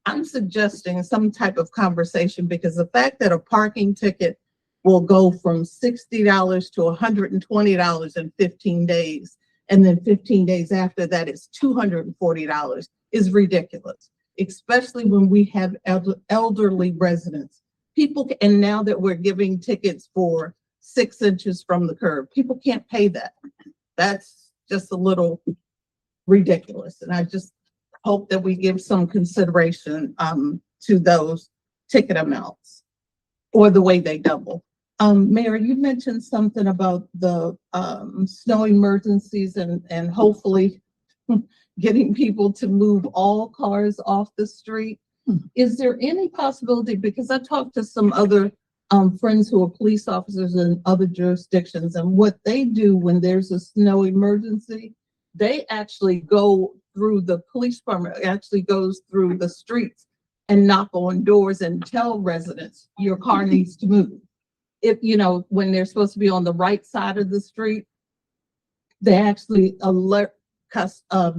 [SPEAKER 16] I'm suggesting some type of conversation, because the fact that a parking ticket will go from $60 to $120 in 15 days, and then 15 days after that it's $240 is ridiculous, especially when we have elderly residents. and now that we're giving tickets for 6 inches from the curb, people can't pay that. That's just a little ridiculous. And I just hope that we give some consideration, to those ticket amounts or the way they double. Mayor, you mentioned something about the, snow emergencies and hopefully getting people to move all cars off the street. Is there any possibility, because I talked to some other friends who are police officers in other jurisdictions, and what they do when there's a snow emergency, they actually go through, the police department actually goes through the streets and knock on doors and tell residents, your car needs to move. If, you know, when they're supposed to be on the right side of the street, they actually alert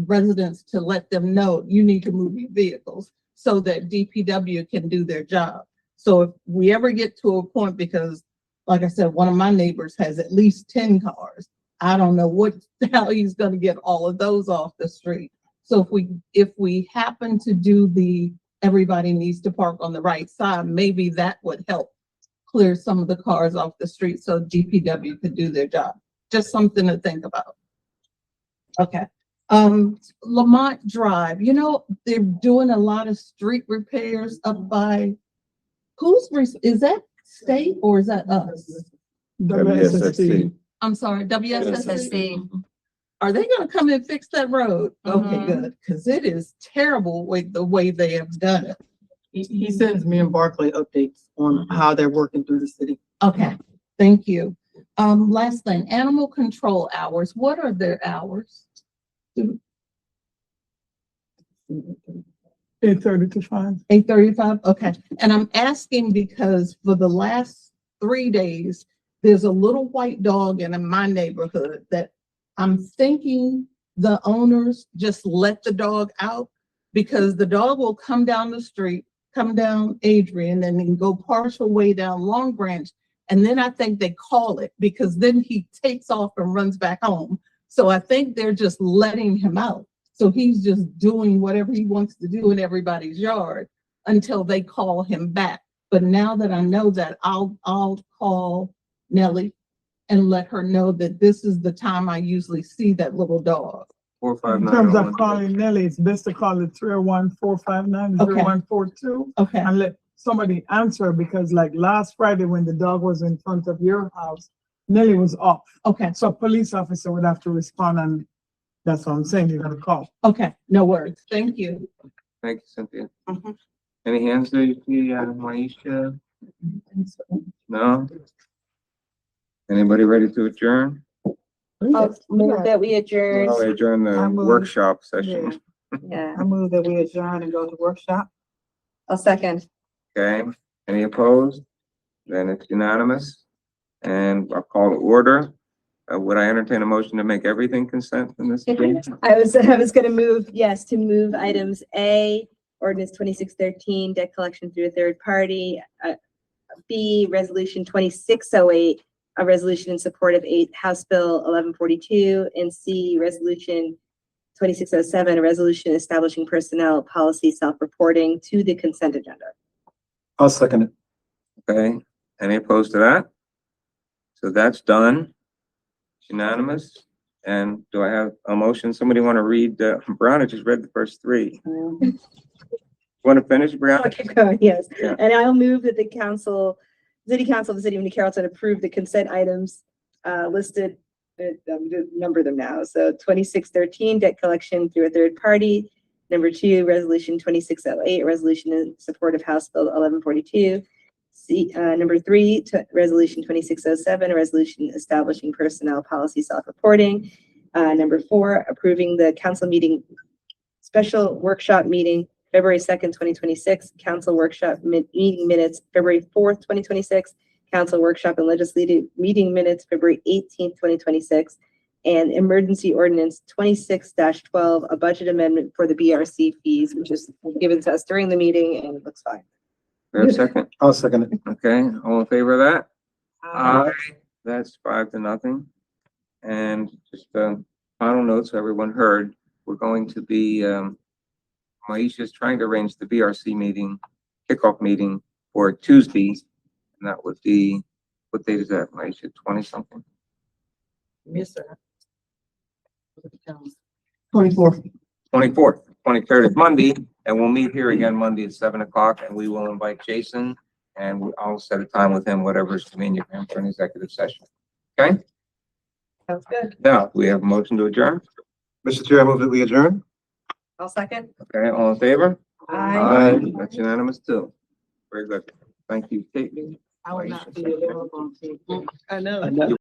[SPEAKER 16] residents to let them know you need to move your vehicles so that DPW can do their job. So if we ever get to a point, because like I said, one of my neighbors has at least 10 cars. I don't know what the hell he's gonna get all of those off the street. So if we happen to do the, everybody needs to park on the right side, maybe that would help clear some of the cars off the street so DPW could do their job. Just something to think about. Okay. Lamont Drive, you know, they're doing a lot of street repairs up by, is that state or is that us?
[SPEAKER 15] WSSC.
[SPEAKER 16] I'm sorry, WSSC. Are they gonna come and fix that road? Okay, good, because it is terrible the way they have done it.
[SPEAKER 7] He sends me and Barclay updates on how they're working through the city.
[SPEAKER 16] Okay, thank you. Last thing, animal control hours. What are their hours?
[SPEAKER 14] 8:30 to 5.
[SPEAKER 16] 8:35, okay. And I'm asking because for the last 3 days, there's a little white dog in my neighborhood that I'm thinking the owners just let the dog out, because the dog will come down the street, come down Adrian, and then go partial way down Long Branch. And then I think they call it, because then he takes off and runs back home. So I think they're just letting him out. So he's just doing whatever he wants to do in everybody's yard until they call him back. But now that I know that, I'll call Nellie and let her know that this is the time I usually see that little dog.
[SPEAKER 14] In terms of calling Nellie, it's best to call it 301-459-0142.
[SPEAKER 16] Okay.
[SPEAKER 14] And let somebody answer, because like last Friday when the dog was in front of your house, Nellie was off.
[SPEAKER 16] Okay.
[SPEAKER 14] So a police officer would have to respond, and that's what I'm saying, you're gonna call.
[SPEAKER 16] Okay, no worries. Thank you.
[SPEAKER 1] Thank you, Cynthia. Any hands that you see, Maisha? No? Anybody ready to adjourn?
[SPEAKER 12] I'll move that we adjourn.
[SPEAKER 1] Oh, adjourn the workshop session.
[SPEAKER 12] Yeah,
[SPEAKER 4] I move that we adjourn and go to workshop.
[SPEAKER 12] I'll second.
[SPEAKER 1] Okay, any opposed? Then it's unanimous. And I'll call to order. Would I entertain a motion to make everything consent in this case?
[SPEAKER 12] I was gonna move, yes, to move items A, ordinance 2613, debt collection through a third party. B, resolution 2608, a resolution in support of House Bill 1142, and C, resolution 2607, a resolution establishing personnel policy self-reporting to the consent agenda.
[SPEAKER 11] I'll second it.
[SPEAKER 1] Okay, any opposed to that? So that's done. It's unanimous. And do I have a motion? Somebody want to read, Brianna just read the first three. Want to finish, Brianna?
[SPEAKER 12] I'll keep going, yes.
[SPEAKER 1] Yeah.
[SPEAKER 12] And I'll move that the city council of the city of New Carrollton approve the consent items listed. I'm gonna number them now. So 2613, debt collection through a third party. Number 2, resolution 2608, a resolution in support of House Bill 1142. Number 3, resolution 2607, a resolution establishing personnel policy self-reporting. Number 4, approving the council meeting, special workshop meeting, February 2nd, 2026, council workshop meeting minutes, February 4th, 2026, council workshop and legislative meeting minutes, February 18th, 2026, and emergency ordinance 26-12, a budget amendment for the BRC fees, which is given to us during the meeting, and it looks fine.
[SPEAKER 1] We have a second?
[SPEAKER 11] I'll second it.
[SPEAKER 1] Okay, all in favor of that? Aye. That's 5-0. And just, final notes, so everyone heard, we're going to be, Maisha's trying to arrange the BRC meeting, kickoff meeting for Tuesday, And that would be, what date is that, Maisha, 20 something?
[SPEAKER 16] Yes, sir.
[SPEAKER 7] 24th.
[SPEAKER 1] 24th, 23rd is Monday, and we'll meet here again Monday at 7 o'clock, and we will invite Jason, and I'll set a time with him, whatever is convenient for him for an executive session. Okay?
[SPEAKER 12] Sounds good.
[SPEAKER 1] Now, we have a motion to adjourn.
[SPEAKER 11] Mr. Chair, I move that we adjourn.
[SPEAKER 12] I'll second.
[SPEAKER 1] Okay, all in favor?
[SPEAKER 12] Aye.
[SPEAKER 1] That's unanimous too. Very good. Thank you, Kate.
[SPEAKER 4] I would not be available on Tuesday.
[SPEAKER 16] I know.